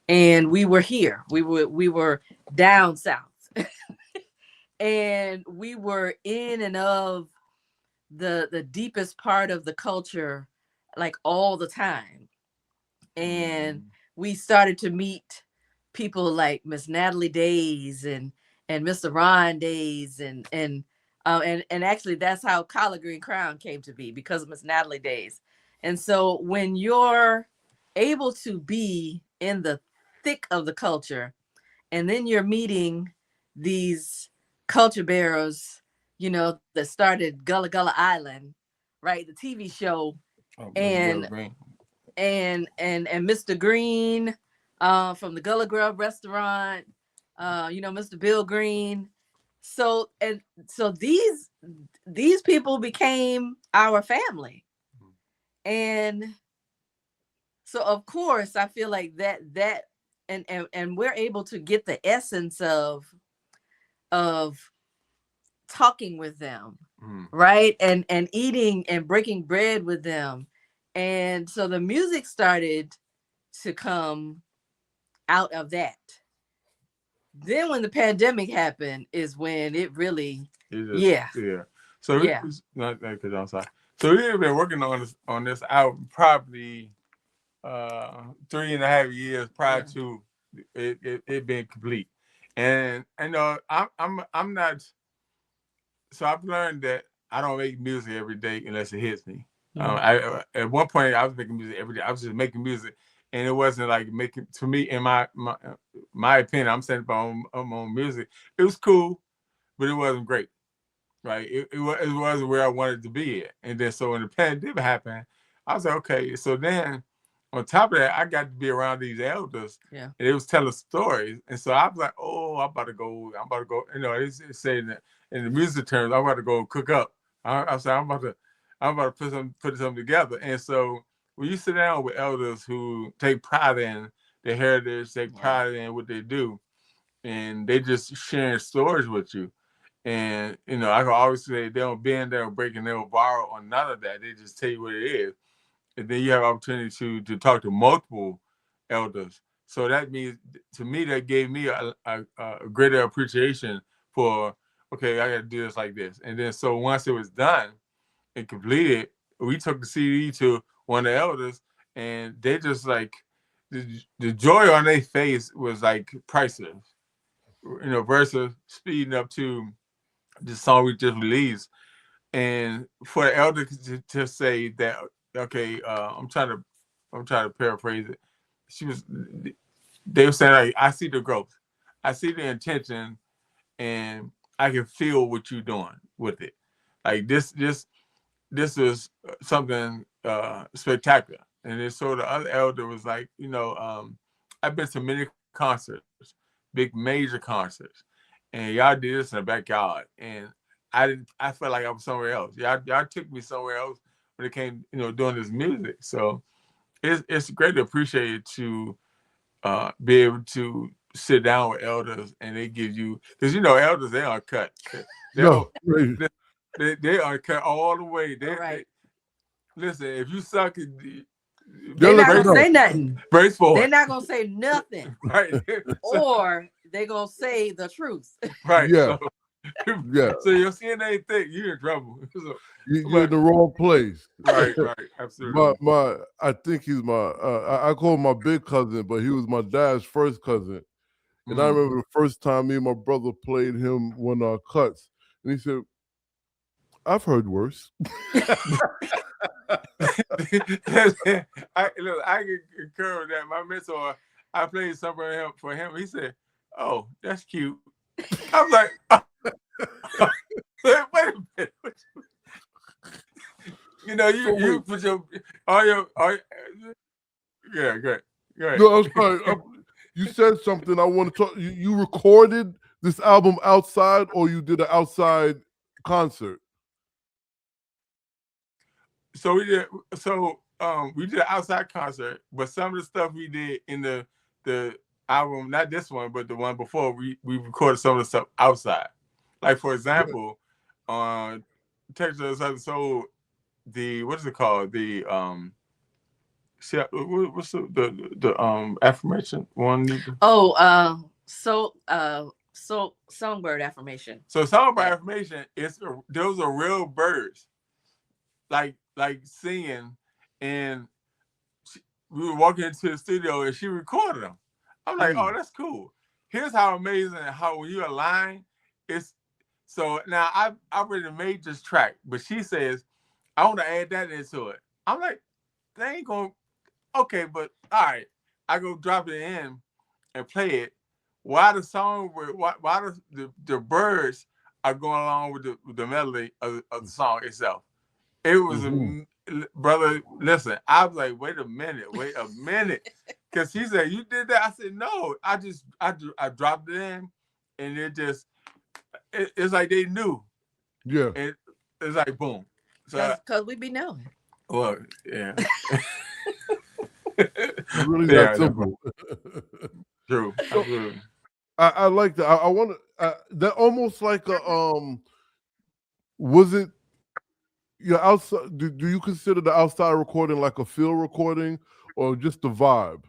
Speaker 1: And we were here. We were down south. And we were in and of the deepest part of the culture, like all the time. And we started to meet people like Miss Natalie Days and Mr. Ron Days and actually that's how Collard Green Crown came to be, because of Miss Natalie Days. And so when you're able to be in the thick of the culture, and then you're meeting these culture bearers, that started Gullah Gullah Island, right? The TV show, and Mr. Green, from the Gullah Grub restaurant, Mr. Bill Green. So these people became our family. And so of course I feel like that and we're able to get the essence of talking with them, right? And eating and breaking bread with them. And so the music started to come out of that. Then when the pandemic happened is when it really
Speaker 2: So not because I'm sorry. So we have been working on this album probably 3.5 years prior to it being complete. And I know I'm not. So I've learned that I don't make music every day unless it hits me. I at one point I was making music every day. I was just making music, and it wasn't like making, to me, in my opinion. I'm saying about my own music. It was cool, but it wasn't great. Right? It wasn't where I wanted to be at. And then so when the pandemic happened, I was like, okay. So then on top of that, I got to be around these elders. And it was telling stories. And so I was like, oh, I'm about to go. It's saying that in the music terms, I'm about to go cook up. I said, I'm about to put something together. And so when you sit down with elders who take pride in their heritage, take pride in what they do, and they just sharing stories with you. And I can always say they don't bend, they don't break, and they don't borrow on none of that. They just tell you what it is. And then you have opportunity to talk to multiple elders. So that means, to me, that gave me a greater appreciation for, okay, I got to do this like this. And then so once it was done and completed, we took the CD to one of the elders, and they just like, the joy on their face was like priceless, versus speeding up to the song we just released. And for the elder to say that, okay, I'm trying to paraphrase it. They were saying, like, I see the growth, I see the intention, and I can feel what you're doing with it. Like this this is something spectacular. And then so the other elder was like, I've been to many concerts, big major concerts, and y'all did this in the backyard, and I felt like I was somewhere else. Y'all took me somewhere else when it came, doing this music. So it's great to appreciate to be able to sit down with elders and they give you, because elders, they are cut. They are cut all the way. Listen, if you suck it,
Speaker 1: they're not gonna say nothing.
Speaker 2: Brace for
Speaker 1: They're
Speaker 2: it.
Speaker 1: not gonna say nothing.
Speaker 2: Right.
Speaker 1: Or they're gonna say the truth.
Speaker 2: Right.
Speaker 3: Yeah.
Speaker 2: So you're seeing anything, you're in trouble. So,
Speaker 3: you're in the wrong place.
Speaker 2: Right. Absolutely.
Speaker 3: I think he's I call him my big cousin, but he was my dad's first cousin. And I remember the first time me and my brother played him one of our cuts, and he said, "I've heard worse."
Speaker 2: I can concur with that. My mentor, I played something for him. He said, "Oh, that's cute." I'm like, wait a minute. You put your yeah, great.
Speaker 3: No, I'm sorry. You said something I want to talk. You recorded this album outside, or you did an outside concert?
Speaker 2: So we did. We did an outside concert, but some of the stuff we did in the album, not this one, but the one before, we recorded some of the stuff outside. Like for example, on Texas episode, what is it called? The what's the affirmation one?
Speaker 1: Songbird affirmation.
Speaker 2: So songbird affirmation those are real birds, like singing, and we were walking into the studio and she recorded them. I'm like, oh, that's cool. Here's how amazing how when you align, it's so now I've already made this track, but she says I want to add that into it. I'm like, they ain't gonna. Okay, but all right, I go drop it in and play it. While the song, while the birds are going along with the melody of the song itself, it was brother. Listen, I was like, wait a minute, because he said you did that. I said no, I dropped it in, and it's like they knew.
Speaker 3: Yeah,
Speaker 2: it's like boom.
Speaker 1: So because we be knowing.
Speaker 2: Well, yeah.
Speaker 3: Really that simple.
Speaker 2: True.
Speaker 3: I like that. I want to. That almost like a Was it your outside? Do you consider the outside recording like a field recording or just the vibe?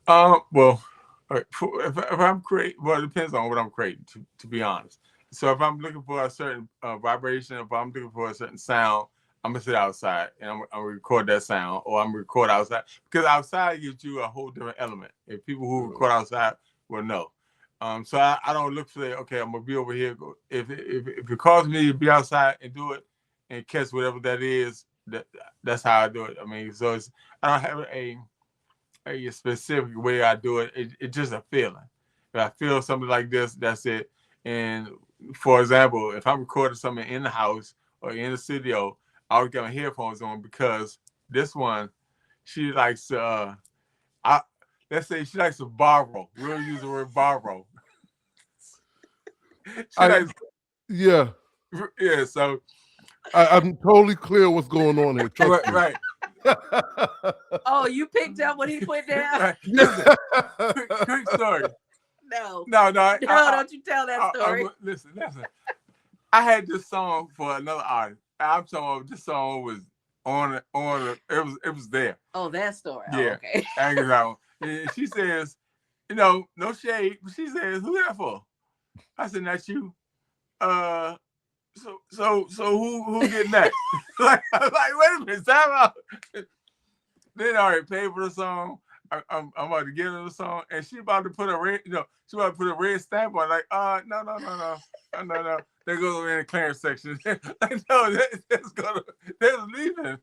Speaker 2: Well, if I'm creating, well, it depends on what I'm creating. To be honest, so if I'm looking for a certain vibration, if I'm looking for a certain sound, I'm gonna sit outside and I'm gonna record that sound, or I'm gonna record outside, because outside gives you a whole different element. If people who record outside will know. So I don't look for that. Okay, I'm gonna be over here. If it calls me to be outside and do it and catch whatever that is, that's how I do it. I mean, so I don't have a specific way I do it. It's just a feeling. If I feel something like this, that's it. And for example, if I'm recording something in the house or in the studio, I always got my headphones on, because this one, she likes let's say she likes to borrow. We'll use the word borrow.
Speaker 3: Yeah.
Speaker 2: So
Speaker 3: I'm totally clear what's going on here.
Speaker 2: Right.
Speaker 1: Oh, you picked up what he put down?
Speaker 2: Right. Listen, quick story.
Speaker 1: No, don't you tell that story.
Speaker 2: Listen. I had this song for another artist. I'm talking. This song was on. It was there.
Speaker 1: Oh, that story.
Speaker 2: Yeah.
Speaker 1: Oh, okay.
Speaker 2: And she says, no shade, but she says, "Who that for?" I said, "That's you." So who getting that? like, wait a minute, time out. Then I already paid for the song. I'm about to give her the song, and she about to put a red, she about to put a red stamp on. Like, no. They go in the clearance section. Like, no, they're leaving.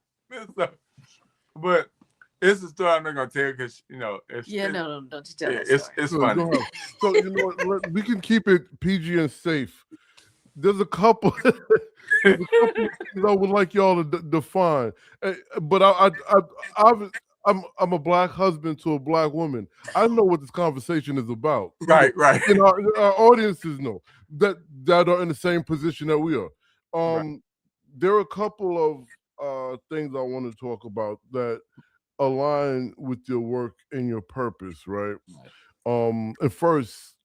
Speaker 2: But it's a story I'm not gonna tell, because
Speaker 1: no, don't you tell that story.
Speaker 2: It's funny.
Speaker 3: So we can keep it PG and safe. There's a couple. There's a couple of things I would like y'all to define. But I'm a black husband to a black woman. I know what this conversation is about.
Speaker 2: Right, right.
Speaker 3: And our audiences know that are in the same position that we are.
Speaker 2: Right.
Speaker 3: There are a couple of things I want to talk about that align with your work and your purpose, right? At first,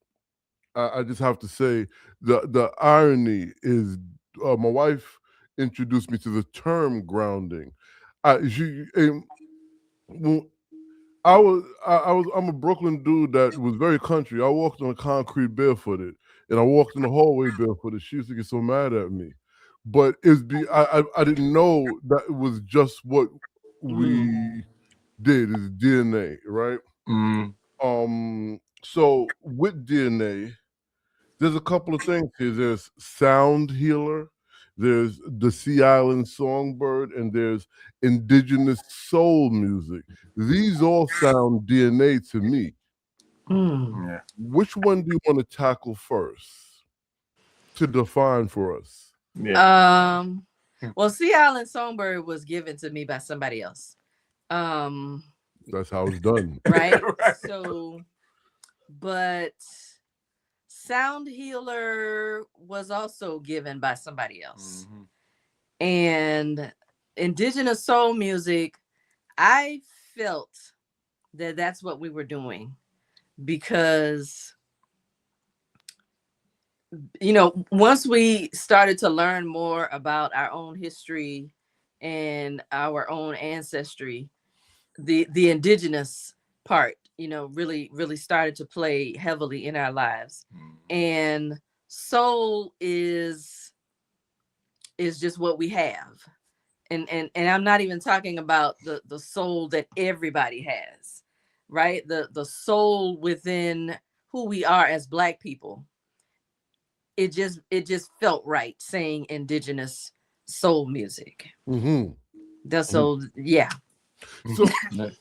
Speaker 3: I just have to say the irony is my wife introduced me to the term grounding. When I'm a Brooklyn dude that was very country. I walked on the concrete barefooted, and I walked in the hallway barefooted. She used to get so mad at me, but I didn't know that it was just what we did is DNA, right?
Speaker 2: Mm.
Speaker 3: So with DNA, there's a couple of things here. There's sound healer, there's the Sea Island songbird, and there's indigenous soul music. These all sound DNA to me.
Speaker 2: Yeah.
Speaker 3: Which one do you want to tackle first to define for us?
Speaker 2: Yeah.
Speaker 1: Well, Sea Island Songbird was given to me by somebody else.
Speaker 3: That's how it's done.
Speaker 1: Right.
Speaker 2: Right.
Speaker 1: So, but Sound Healer was also given by somebody else. And indigenous soul music, I felt that that's what we were doing because, you know, once we started to learn more about our own history and our own ancestry, the indigenous part, you know, really started to play heavily in our lives. And soul is just what we have. And I'm not even talking about the soul that everybody has, right? The soul within who we are as Black people. It just felt right saying indigenous soul music. That's so yeah.
Speaker 3: So,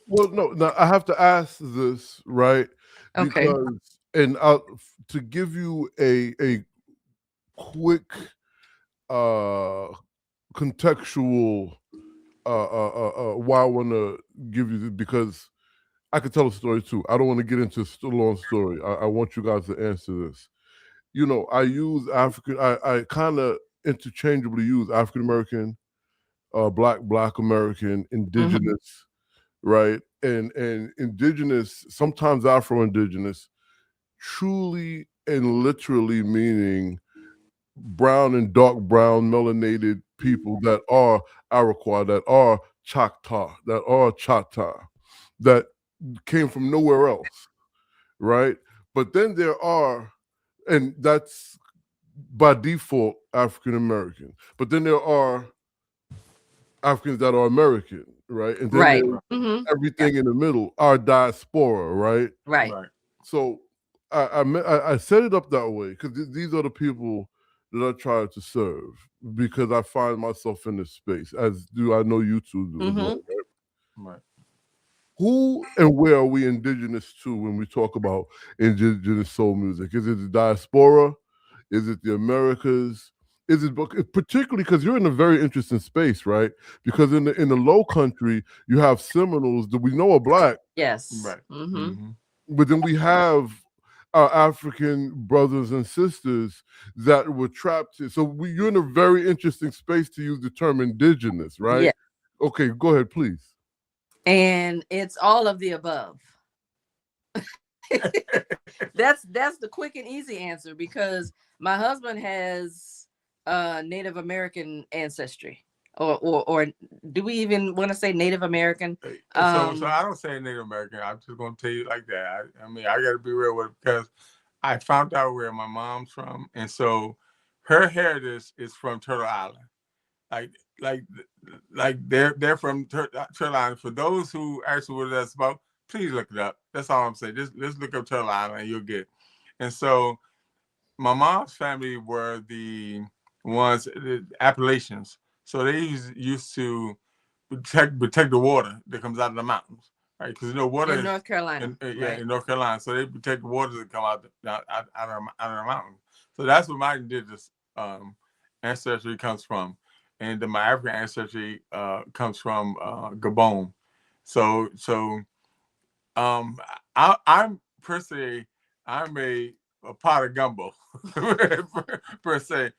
Speaker 3: well, no, now I have to ask this, right?
Speaker 1: Okay.
Speaker 3: Because, and to give you a quick contextual why I want to give you this, because I could tell a story too. I don't want to get into a long story. I want you guys to answer this. You know, I use African. I kind of interchangeably use African American, Black American, indigenous, right? And indigenous, sometimes Afro indigenous, truly and literally meaning brown and dark brown melanated people that are Iroquois, that are Choctaw, that are Choctaw, that came from nowhere else, right? But then there are, and that's by default African American. But then there are Africans that are American, right? And then
Speaker 1: Right.
Speaker 3: there's everything in the middle, our diaspora, right?
Speaker 1: Right.
Speaker 3: So I set it up that way because these are the people that I try to serve because I find myself in this space, as do I know you two do as well, right?
Speaker 2: Right.
Speaker 3: Who and where are we indigenous to when we talk about indigenous soul music? Is it the diaspora? Is it the Americas? Is it particularly because you're in a very interesting space, right? Because in the Lowcountry, you have Seminoles that we know are Black.
Speaker 1: Yes.
Speaker 2: Right.
Speaker 3: But then we have our African brothers and sisters that were trapped here. So you're in a very interesting space to use the term indigenous, right?
Speaker 1: Yeah.
Speaker 3: Okay, go ahead, please.
Speaker 1: And it's all of the above. that's the quick and easy answer because my husband has Native American ancestry. Or do we even want to say Native American?
Speaker 2: So I don't say Native American. I'm just gonna tell you like that. I mean, I got to be real with it because I found out where my mom's from, and so her heritage is from Turtle Island. Like like they're from Turtle Island. For those who actually what that's about, please look it up. That's all I'm saying. Just look up Turtle Island and you'll get it. And so my mom's family were the ones, the Appalachians. So they used to protect the water that comes out of the mountains, right? Because you know water
Speaker 1: in
Speaker 2: is
Speaker 1: North Carolina.
Speaker 2: right? In North Carolina. So they protect the water that come out of the mountains. So that's what my indigenous ancestry comes from, and then my African ancestry comes from Gabon. So I'm personally I'm a pot of gumbo per se,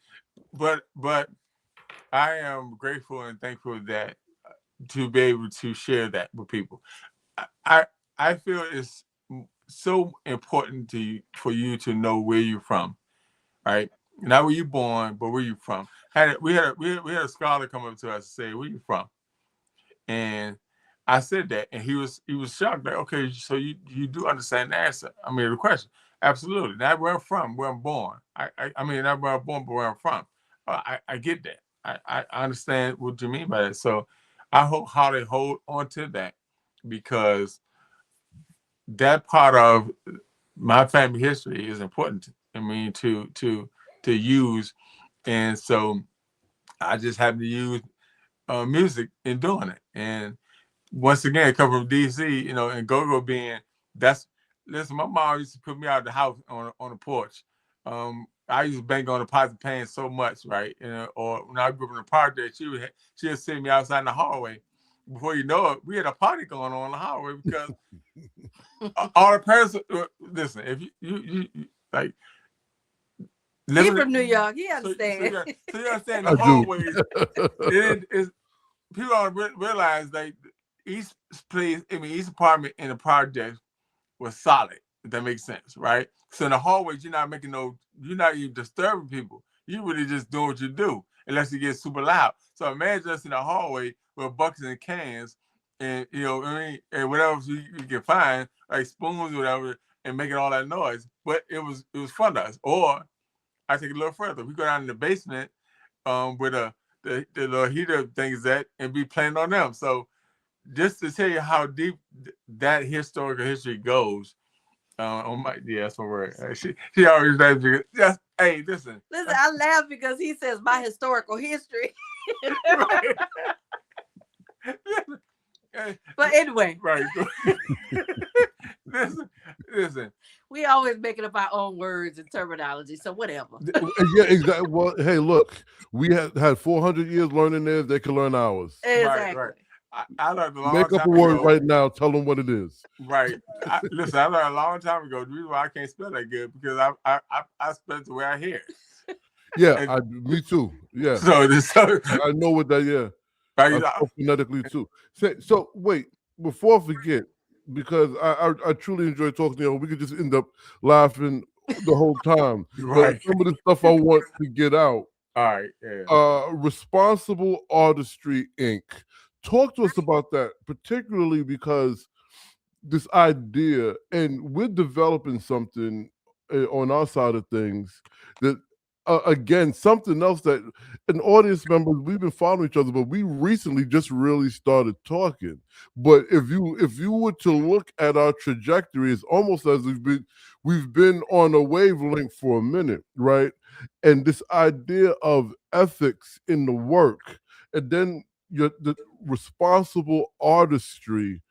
Speaker 2: but I am grateful and thankful that to be able to share that with people. I I feel it's so important for you to know where you're from, right? Not where you're born, but where you're from. We had a scholar come up to us and say, "Where you from?" And I said that, and he was shocked. Like, okay, so you do understand the answer? I mean, the question. Absolutely. Not where I'm from, where I'm born. I mean, not where I'm born, but where I'm from. I get that. I understand what you mean by that. So I hope how they hold on to that, because that part of my family history is important. I mean, to use, and so I just happen to use music in doing it. And once again, come from DC, and go-go being that's listen, my mom used to put me out of the house on the porch. I used to bang on the pots and pans so much, right? Or when I grew up in the project, she'd send me outside in the hallway. Before you know it, we had a party going on in the hallway because all the parents. Listen, if you like
Speaker 1: He
Speaker 2: living,
Speaker 1: from New York. He
Speaker 2: so
Speaker 1: understand.
Speaker 2: you understand
Speaker 3: I
Speaker 2: the
Speaker 3: do.
Speaker 2: hallways. It is people don't realize like each place, I mean, each apartment in the project was solid. If that makes sense, right? So in the hallways, you're not even disturbing people. You really just doing what you do, unless it gets super loud. So imagine us in the hallway with buckets and cans, and and whatever you can find, like spoons or whatever, and making all that noise. But it was fun to us. Or I take it a little further. We go down in the basement, where the little heater things at, and be playing on them. So just to tell you how deep that historical history goes. Oh my, yeah, that's my word. She always does. Just hey, listen.
Speaker 1: Listen, I laugh because he says my historical history.
Speaker 2: Right.
Speaker 1: But anyway,
Speaker 2: Right. listen.
Speaker 1: we always making up our own words and terminology. So whatever.
Speaker 3: Yeah, exactly. Well, hey, look, we had 400 years learning theirs. They can learn ours.
Speaker 1: Exactly.
Speaker 2: Right. I learned a long
Speaker 3: Make up a
Speaker 2: time
Speaker 3: word
Speaker 2: ago.
Speaker 3: right now. Tell them what it is.
Speaker 2: Right. Listen, I learned a long time ago. The reason why I can't spell that good because I spell it the way I hear it.
Speaker 3: Yeah, me too. Yeah.
Speaker 2: So
Speaker 3: I know what that. Yeah. I spoke phonetically too. So wait, before I forget, because I truly enjoy talking to you. We could just end up laughing the whole time.
Speaker 2: Right.
Speaker 3: But some of the stuff I want to get out.
Speaker 2: All right. Yeah.
Speaker 3: Responsible Artistry Inc. Talk to us about that, particularly because this idea, and we're developing something on our side of things that again, something else that an audience members, we've been following each other, but we recently just really started talking. But if you were to look at our trajectory, it's almost as we've been on a wavelength for a minute, right? And this idea of ethics in the work, and then the responsible artistry.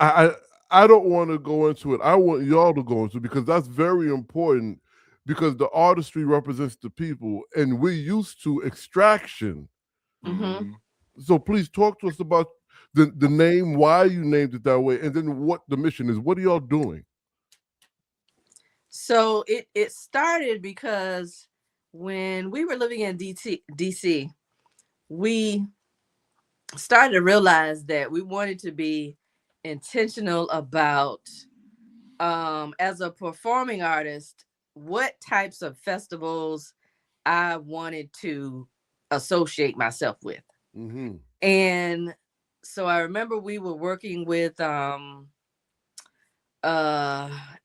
Speaker 3: I don't want to go into it. I want y'all to go into it because that's very important, because the artistry represents the people and we're used to extraction.
Speaker 1: Mm-hmm.
Speaker 3: So please talk to us about the name, why you named it that way, and then what the mission is. What are y'all doing?
Speaker 1: So it started because when we were living in DC, we started to realize that we wanted to be intentional about, as a performing artist, what types of festivals I wanted to associate myself with.
Speaker 3: Mm-hmm.
Speaker 1: And so I remember we were working with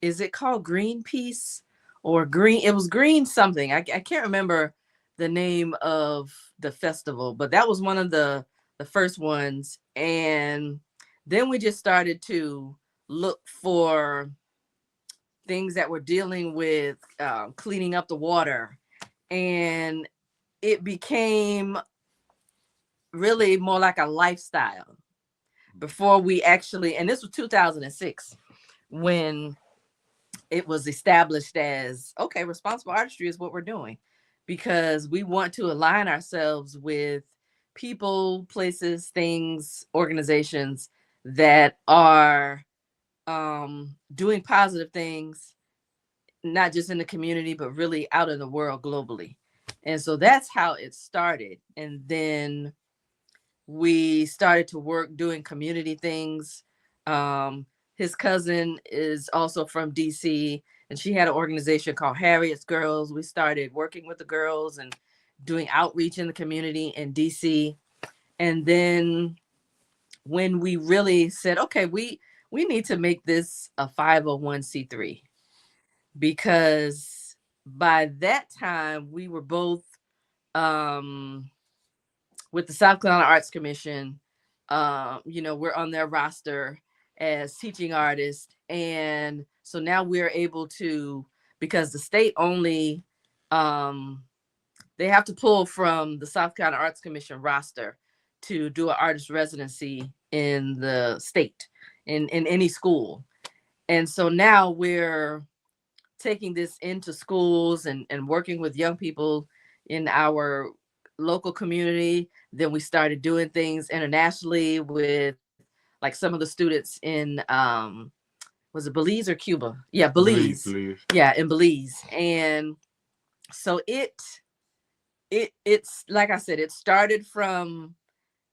Speaker 1: is it called Greenpeace or Green? It was Green something. I can't remember the name of the festival, but that was one of the first ones. And then we just started to look for things that were dealing with cleaning up the water, and it became really more like a lifestyle before we actually, and this was 2006 when it was established as, okay, responsible artistry is what we're doing. because we want to align ourselves with people, places, things, organizations that are doing positive things, not just in the community, but really out in the world globally. And so that's how it started. And then we started to work doing community things. His cousin is also from DC, and she had an organization called Harriet's Girls. We started working with the girls and doing outreach in the community in DC. And then when we really said, okay, we need to make this a 501c3, because by that time we were both um with the South Carolina Arts Commission. We're on their roster as teaching artists. And so now we're able to, because the state only, they have to pull from the South Carolina Arts Commission roster to do an artist residency in the state, in any school. And so now we're taking this into schools and working with young people in our local community. Then we started doing things internationally with like some of the students in was it Belize or Cuba? Yeah, Belize.
Speaker 2: Believe.
Speaker 1: Yeah, in Belize. And so it's like I said, it started from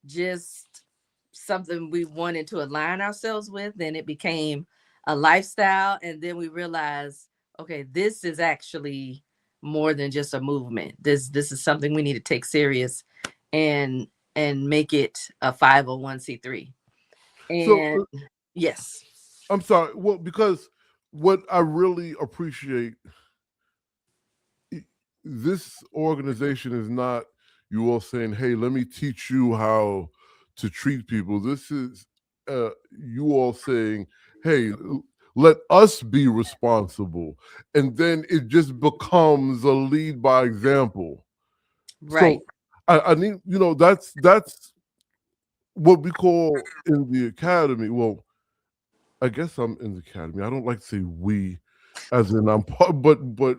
Speaker 1: just something we wanted to align ourselves with. Then it became a lifestyle. And then we realized, okay, this is actually more than just a movement. This is something we need to take serious and make it a 501c3.
Speaker 3: So
Speaker 1: And yes.
Speaker 3: I'm sorry. Well, because what I really appreciate, this organization is not you all saying, "Hey, let me teach you how to treat people." This is you all saying, "Hey, let us be responsible," and then it just becomes a lead by example.
Speaker 1: Right.
Speaker 3: So I need, that's what we call in the academy. Well, I guess I'm in the academy. I don't like to say we, as in I'm part, but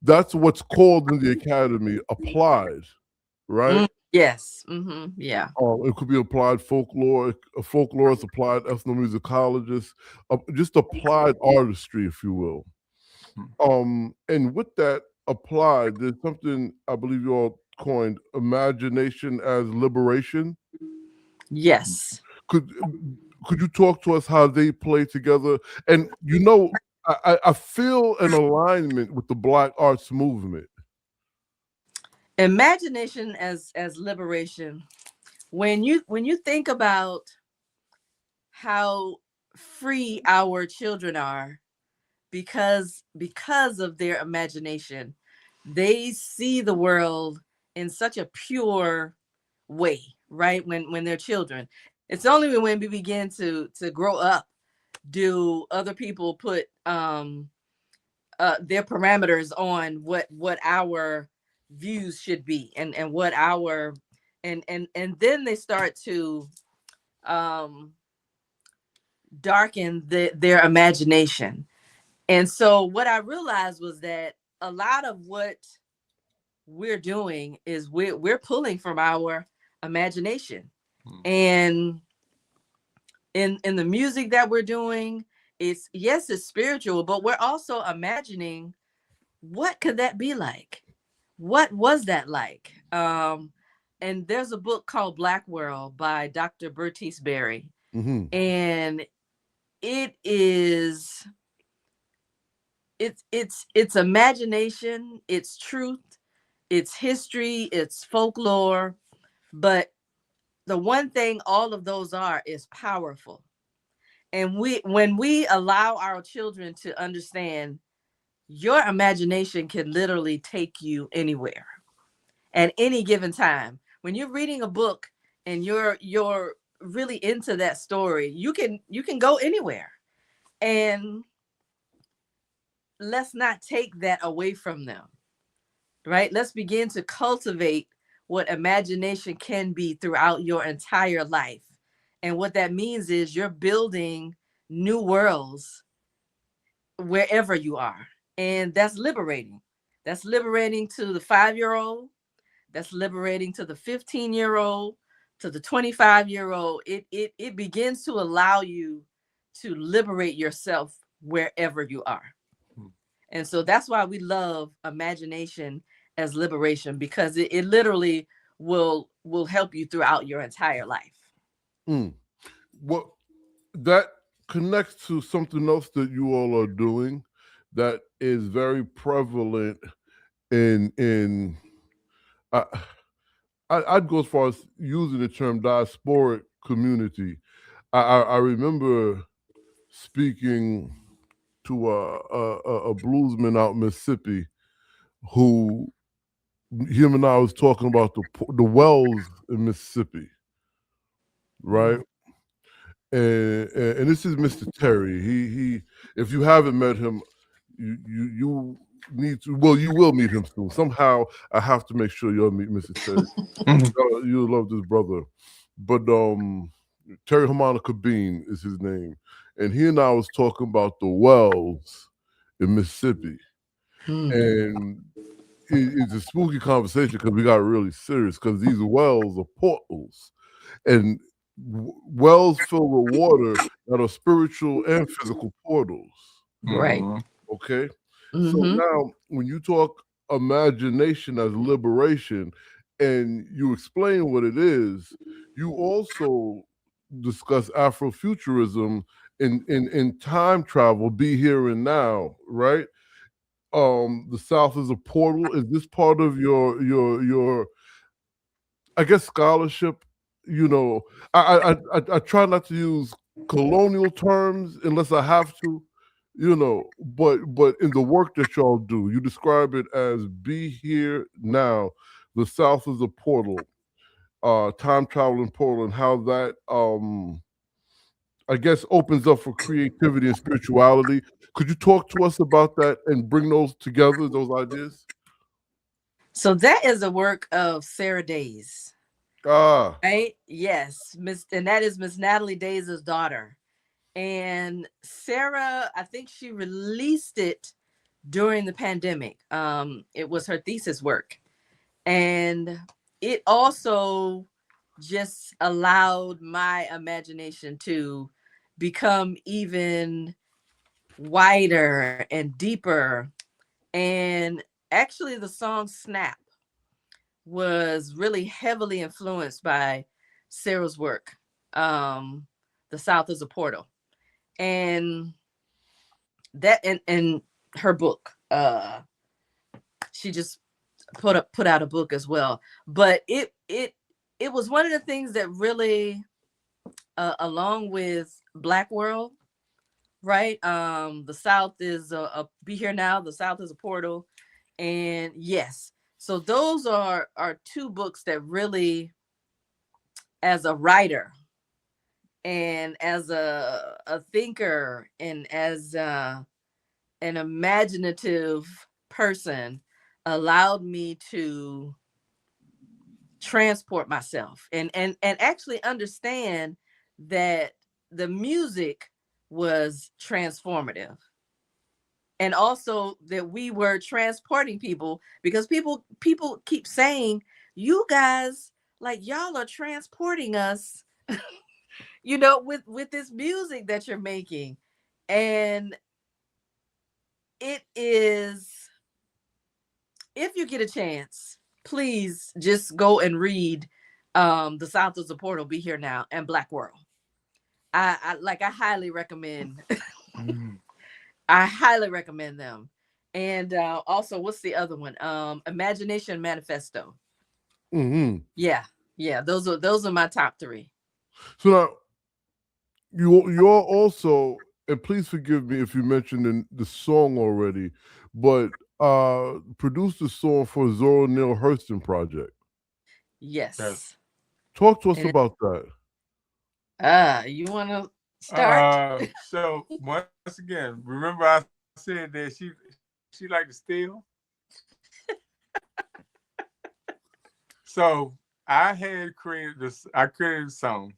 Speaker 3: that's what's called in the academy applied, right?
Speaker 1: Yes. Yeah.
Speaker 3: It could be applied folklore, a folklorist, applied ethnomusicologist, just applied artistry, if you will. And with that applied, there's something I believe you all coined, imagination as liberation.
Speaker 1: Yes.
Speaker 3: Could you talk to us how they play together? And I feel an alignment with the Black arts movement.
Speaker 1: Imagination as liberation. When you think about how free our children are, because of their imagination, they see the world in such a pure way, right? When they're children, it's only when we begin to grow up do other people put their parameters on what our views should be, and what our and then they start to um darken their imagination. And so what I realized was that a lot of what we're doing is we're pulling from our imagination. And in the music that we're doing, it's, yes, it's spiritual, but we're also imagining, what could that be like? What was that like? And there's a book called Black World by Dr. Bertice Berry.
Speaker 3: Mm-hmm.
Speaker 1: And it is it's imagination, it's truth, it's history, it's folklore. But the one thing all of those are is powerful. And when we allow our children to understand, your imagination can literally take you anywhere at any given time. When you're reading a book and you're really into that story, you can go anywhere. And let's not take that away from them, right? Let's begin to cultivate what imagination can be throughout your entire life. And what that means is you're building new worlds wherever you are. And that's liberating. That's liberating to the 5-year-old. That's liberating to the 15-year-old, to the 25-year-old. It begins to allow you to liberate yourself wherever you are. And so that's why we love imagination as liberation, because it literally will help you throughout your entire life.
Speaker 3: What that connects to something else that you all are doing that is very prevalent in I'd go as far as using the term diasporic community. I remember speaking to a bluesman out in Mississippi who him and I was talking about the wells in Mississippi, right? And this is Mr. Terry. He if you haven't met him, you need to. Well, you will meet him soon. Somehow, I have to make sure you'll meet Mr. Terry. You'll love this brother. But Terry Harmonica Bean is his name, and he and I was talking about the wells in Mississippi, and it's a spooky conversation because we got really serious because these wells are portals, and wells filled with water that are spiritual and physical portals.
Speaker 1: Right.
Speaker 3: Okay. So now when you talk imagination as liberation and you explain what it is, you also discuss Afrofuturism in time travel, be here and now, right? The South is a portal. Is this part of your I guess scholarship? You know, I try not to use colonial terms unless I have to, you know, but in the work that y'all do, you describe it as be here now. The South is a portal, time traveling portal, and how that I guess opens up for creativity and spirituality. Could you talk to us about that and bring those together, those ideas?
Speaker 1: So that is a work of Sarah Days. Right? Yes. And that is Miss Natalie Days' daughter. And Sarah, I think she released it during the pandemic. It was her thesis work. And it also just allowed my imagination to become even wider and deeper. And actually, the song Snap was really heavily influenced by Sarah's work. The South is a Portal. And that and her book. She just put out a book as well. But it was one of the things that really along with Black World, right? The South is a be here now, the South is a portal. And yes, so those are two books that really, as a writer and as a thinker and as an imaginative person, allowed me to transport myself and actually understand that the music was transformative, and also that we were transporting people, because people keep saying, you guys, like, y'all are transporting us you know, with this music that you're making. And it is, if you get a chance, please just go and read The South is a Portal, Be Here Now, and Black World. I highly recommend I highly recommend them. And also, what's the other one? Imagination Manifesto. Yeah, those are my top three.
Speaker 3: So now you're also, and please forgive me if you mentioned in the song already, but produced the song for Zora Neale Hurston project.
Speaker 1: Yes.
Speaker 3: Talk to us about
Speaker 1: that. You want to start?
Speaker 2: So once again, remember I said that she like to steal. So I had created this. I created a song.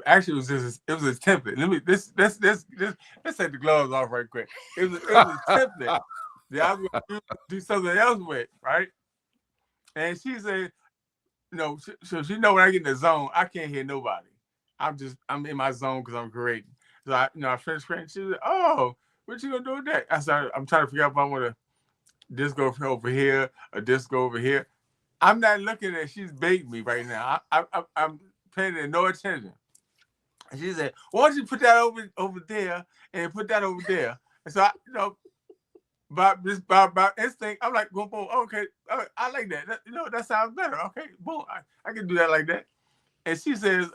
Speaker 2: Actually, it was a template. Let's take the gloves off right quick. It was a template that I was going to do something else with, right? And she said, no, so she know when I get in the zone, I can't hear nobody. I'm in my zone because I'm creating. So I finished creating. She said, "Oh, what you gonna do with that?" I said, "I'm trying to figure out if I want to disco over here or disco over here." I'm not looking at. She's baiting me right now. I'm paying it no attention. And she said, "Why don't you put that over there and put that over there?" And so by instinct, I'm like, boom, boom, okay, I like that. That sounds better. Okay, boom, I can do that like that. And she says,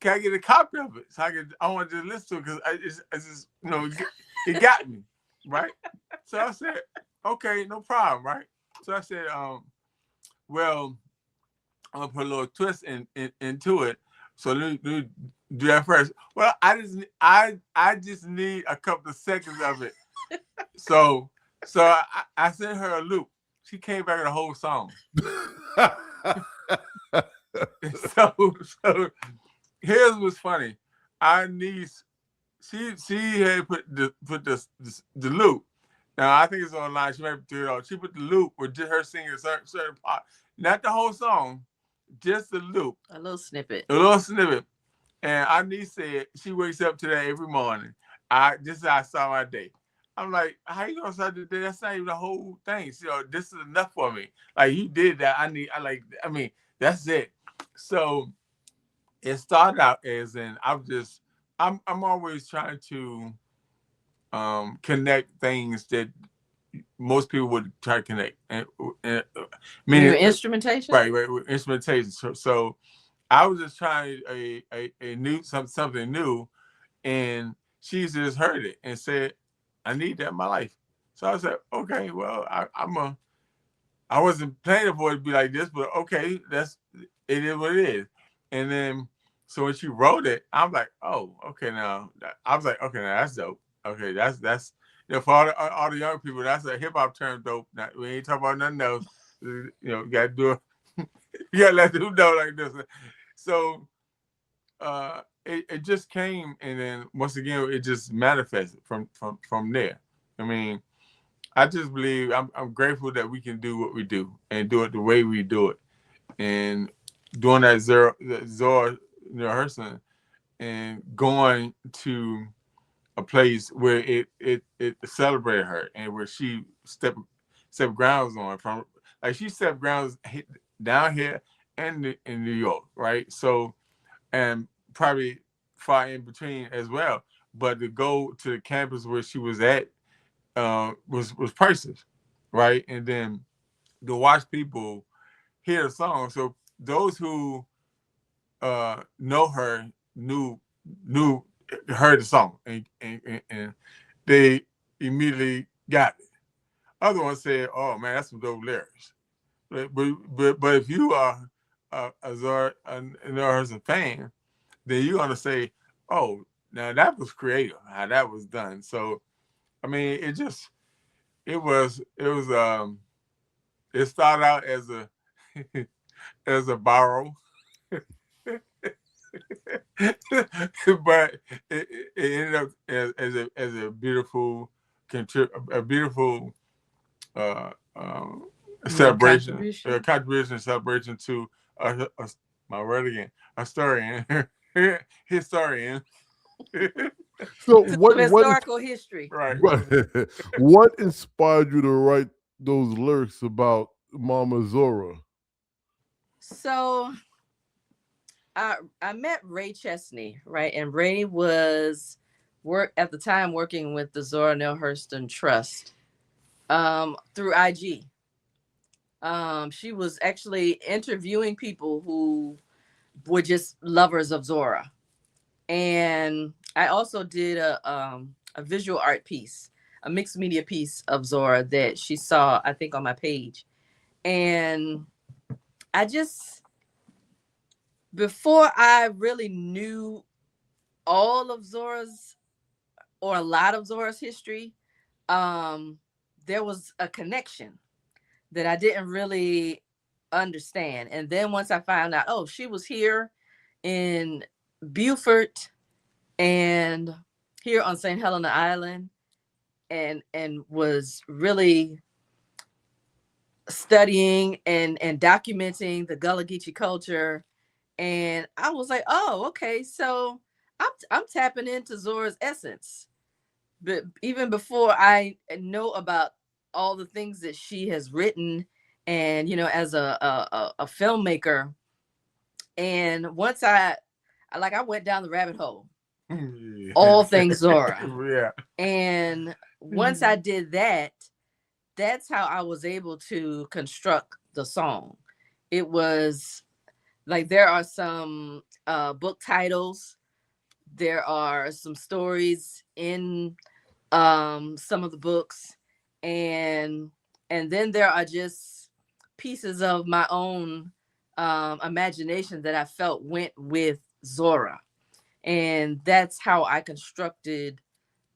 Speaker 2: can I get a copy of it? So I want to listen to it because it's just, it got me, right? So I said, okay, no problem, right? So I said, well, I'm gonna put a little twist into it. So let me do that first. Well, I just need a couple of seconds of it. So I sent her a loop. She came back with the whole song. so here's what's funny. Our niece, she had put the loop. Now I think it's online. She might do it all. She put the loop with just her singing a certain part, not the whole song, just the loop,
Speaker 1: a little snippet.
Speaker 2: And our niece said she wakes up to that every morning. This is how I start my day. I'm like, how you gonna start the day? That's not even the whole thing. So this is enough for me. Like you did that. That's it. So it started out as in I'm always trying to connect things that most people would try to connect. And
Speaker 1: meaning instrumentation?
Speaker 2: Right, instrumentation. So I was just trying a new something new, and she just heard it and said, "I need that in my life." So I said, "Okay, well, I wasn't planning for it to be like this, but okay, it is what it is." And then so when she wrote it, I'm like, "Oh, okay, now." I was like, "Okay, now that's dope. Okay, that's for all the young people, that's a hip hop term, dope. Now, we ain't talking about nothing else. You got to do it. You got to let them know like this." So it just came, and then once again, it just manifested from there. I mean, I just believe I'm grateful that we can do what we do and do it the way we do it, and doing that Zora rehearsing and going to a place where it celebrated her and where she stepped grounds on from, like she stepped grounds down here and in New York, right? So and probably far in between as well. But to go to the campus where she was at was priceless, right? And then to watch people hear the song. So those who know her knew heard the song and they immediately got it. Other ones said, "Oh man, that's some dope lyrics." But if you are a Zara a fan, then you're gonna say, "Oh, now that was creative, how that was done." So, I mean, it started out as a as a borrow, but it ended up as a beautiful a beautiful uh, um, celebration, contribution, celebration to my word again, historian, historian.
Speaker 3: So what
Speaker 1: historical history,
Speaker 2: right?
Speaker 3: What inspired you to write those lyrics about Mama Zora?
Speaker 1: So I met Ray Chesney, right? And Ray was at the time working with the Zora Neale Hurston Trust through IG. She was actually interviewing people who were just lovers of Zora. And I also did a visual art piece, a mixed media piece of Zora that she saw, I think, on my page. And I just, before I really knew all of Zora's or a lot of Zora's history, there was a connection that I didn't really understand. And then once I found out, oh, she was here in Beaufort and here on St. Helena Island. and was really studying and documenting the Gullah Geechee culture. And I was like, oh, okay, so I'm tapping into Zora's essence. But even before I know about all the things that she has written, and as a filmmaker, and once I went down the rabbit hole, all things Zora.
Speaker 2: Yeah.
Speaker 1: And once I did that, that's how I was able to construct the song. It was like there are some book titles, there are some stories in some of the books, and then there are just pieces of my own imagination that I felt went with Zora, and that's how I constructed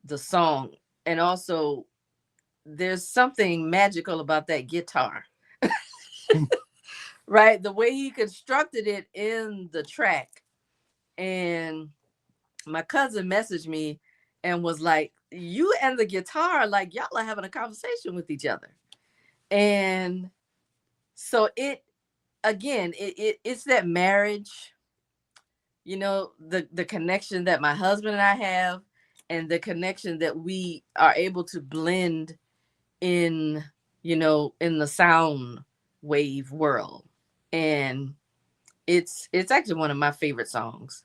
Speaker 1: the song. And also, there's something magical about that guitar, right? The way he constructed it in the track. And my cousin messaged me and was like, you and the guitar, like y'all are having a conversation with each other. And so it's that marriage, the connection that my husband and I have, and the connection that we are able to blend in, in the sound wave world. And it's actually one of my favorite songs.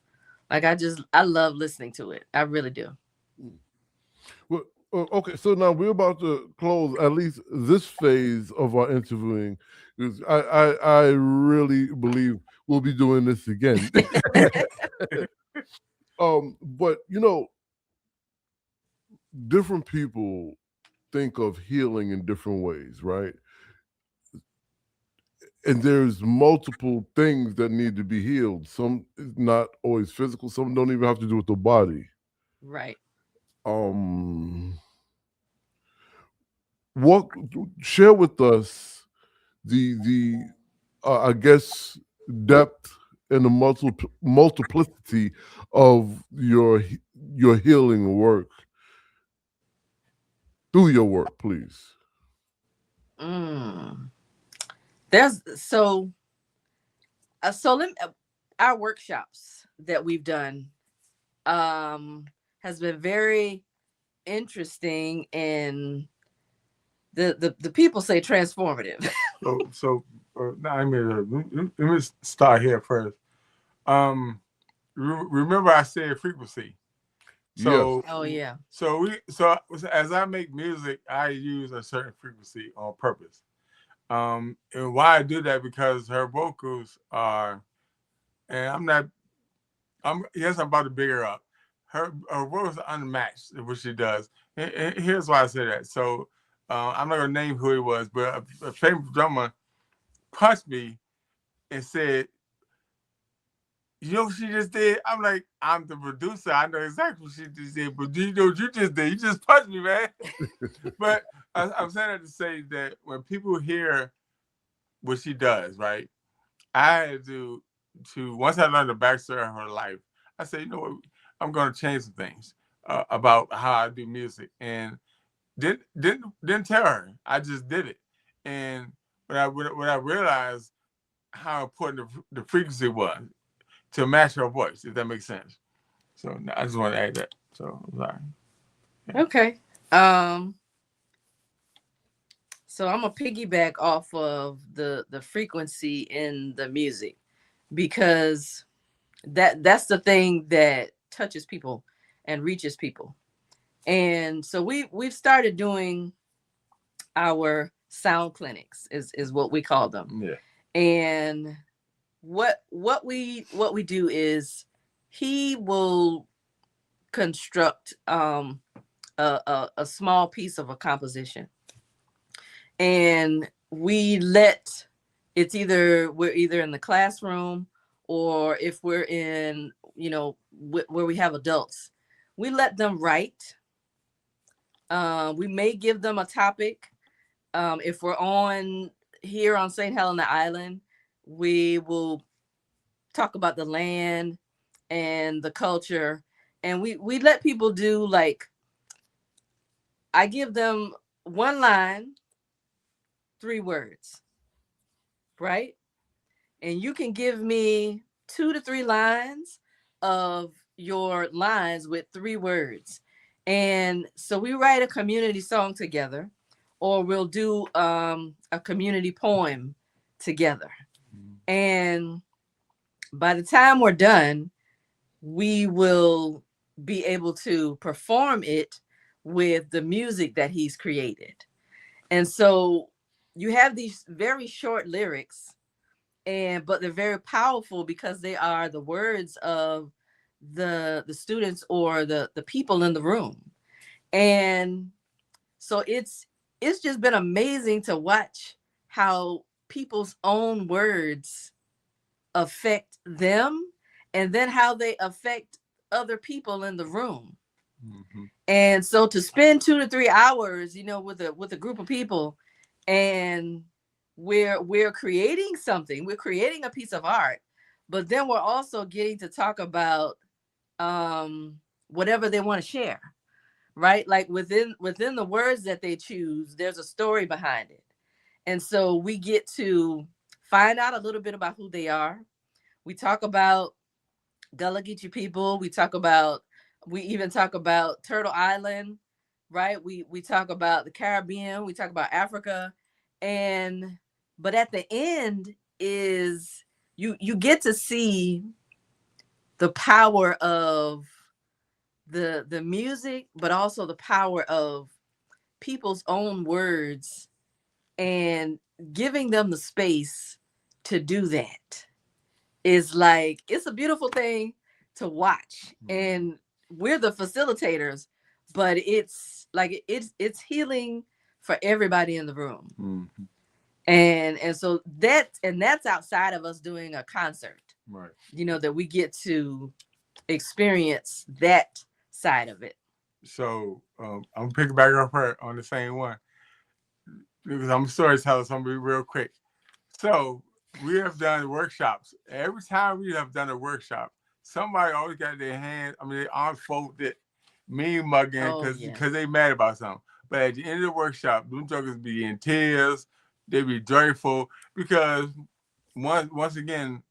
Speaker 1: Like I love listening to it. I really do.
Speaker 3: Well, okay, so now we're about to close at least this phase of our interviewing. Because I really believe we'll be doing this again. But different people think of healing in different ways, right? And there's multiple things that need to be healed. Some is not always physical. Some don't even have to do with the body.
Speaker 1: Right.
Speaker 3: Um, what share with us the I guess depth and the multiplicity of your healing work through your work, please.
Speaker 1: Mm. There's so our workshops that we've done has been very interesting, and the people say transformative.
Speaker 2: So I mean, let me start here first. Remember I said frequency.
Speaker 3: Yes.
Speaker 2: So
Speaker 1: Oh yeah.
Speaker 2: so as I make music, I use a certain frequency on purpose. And why I do that, because her vocals are, and I'm about to big her up. Her vocals are unmatched in what she does. And here's why I say that. So I'm not gonna name who it was, but a famous drummer punched me and said, "You know what she just did?" I'm like, "I'm the producer. I know exactly what she just did. But do you know what you just did? You just punched me, man." But I'm saying that to say that when people hear what she does, right? I had to once I learned the backstory of her life, I said, you know what? I'm going to change some things about how I do music, and didn't tell her. I just did it, and when I realized how important the frequency was to match her voice, if that makes sense. So I just want to add that. So I'm sorry.
Speaker 1: Yeah. Okay. Um. So I'm gonna piggyback off of the frequency in the music, because that's the thing that touches people and reaches people. And so we've started doing our sound clinics, is what we call them.
Speaker 2: Yeah.
Speaker 1: And what we do is he will construct a small piece of a composition, and we're either in the classroom, or if we're in where we have adults, we let them write. We may give them a topic. If we're on here on St. Helena Island, we will talk about the land and the culture, and we let people do like I give them one line, 3 words, right? And you can give me 2 to 3 lines of your lines with 3 words. And so we write a community song together, or we'll do a community poem together. And by the time we're done, we will be able to perform it with the music that he's created. And so you have these very short lyrics, but they're very powerful because they are the words of the students or the people in the room. And so it's just been amazing to watch how people's own words affect them, and then how they affect other people in the room. Mm-hmm. And so to spend 2 to 3 hours, with a group of people, and we're creating something, we're creating a piece of art, but then we're also getting to talk about whatever they want to share, right? Like within the words that they choose, there's a story behind it. And so we get to find out a little bit about who they are. We talk about Gullah Geechee people. We even talk about Turtle Island, right? We talk about the Caribbean. We talk about Africa. But at the end is you get to see the power of the music, but also the power of people's own words, and giving them the space to do that is like, it's a beautiful thing to watch. And we're the facilitators, but it's like it's healing for everybody in the room. Mm-hmm. And so that's outside of us doing a concert, right? That we get to experience that side of it.
Speaker 2: So I'm picking back up her on the same one, because I'm sorry to tell somebody real quick. So we have done workshops. Every time we have done a workshop, somebody always got their hand, their arms folded, mean mugging, because they mad about something. But at the end of the workshop, them jokers be in tears, they be joyful, because once again,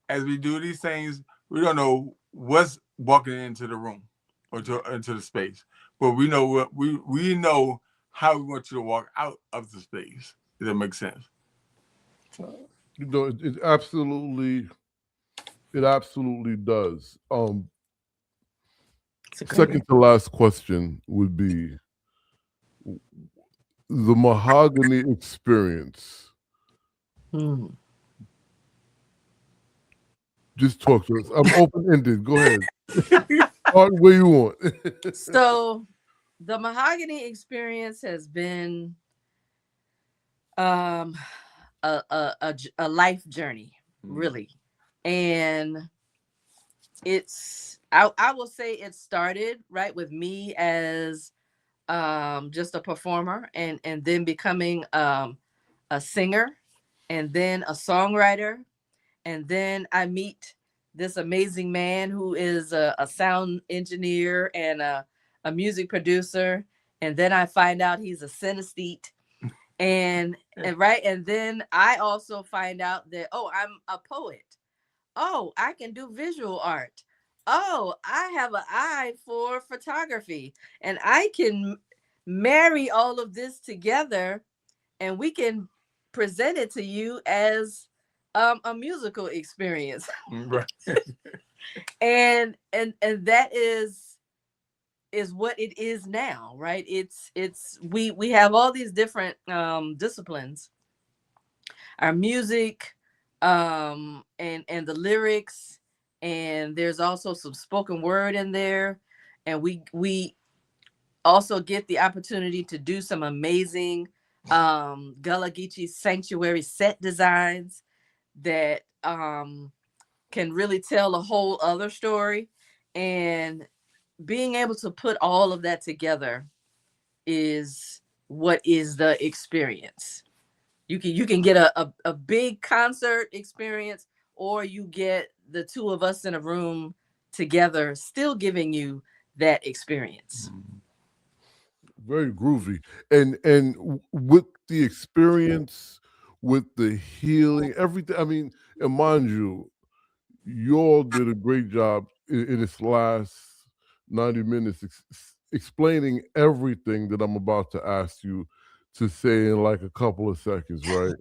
Speaker 2: as we do these things, we don't know what's walking into the room or into the space, but we know what we know how we want you to walk out of the space. Does that make sense?
Speaker 3: It absolutely does. Second to last question would be the Mahoganee experience. Just talk to us. I'm open-ended. Go ahead. Start where you want.
Speaker 1: So the Mahoganee experience has been a life journey, really. And I will say it started right with me as just a performer, and then becoming a singer, and then a songwriter. And then I meet this amazing man who is a sound engineer and a music producer. And then I find out he's a synesthete. And right. And then I also find out that, I'm a poet. Oh, I can do visual art. Oh, I have an eye for photography. And I can marry all of this together, and we can present it to you as a musical experience. Right. and that is what it is now, right? We have all these different disciplines. Our music, and the lyrics, and there's also some spoken word in there, and we also get the opportunity to do some amazing Gullah Geechee sanctuary set designs that can really tell a whole other story. And being able to put all of that together is what is the experience. You can get a big concert experience, or you get the two of us in a room together, still giving you that experience.
Speaker 3: Very groovy. And with the experience, with the healing, everything. I mean, and mind you, you all did a great job in this last 90 minutes explaining everything that I'm about to ask you to say in like a couple of seconds, right?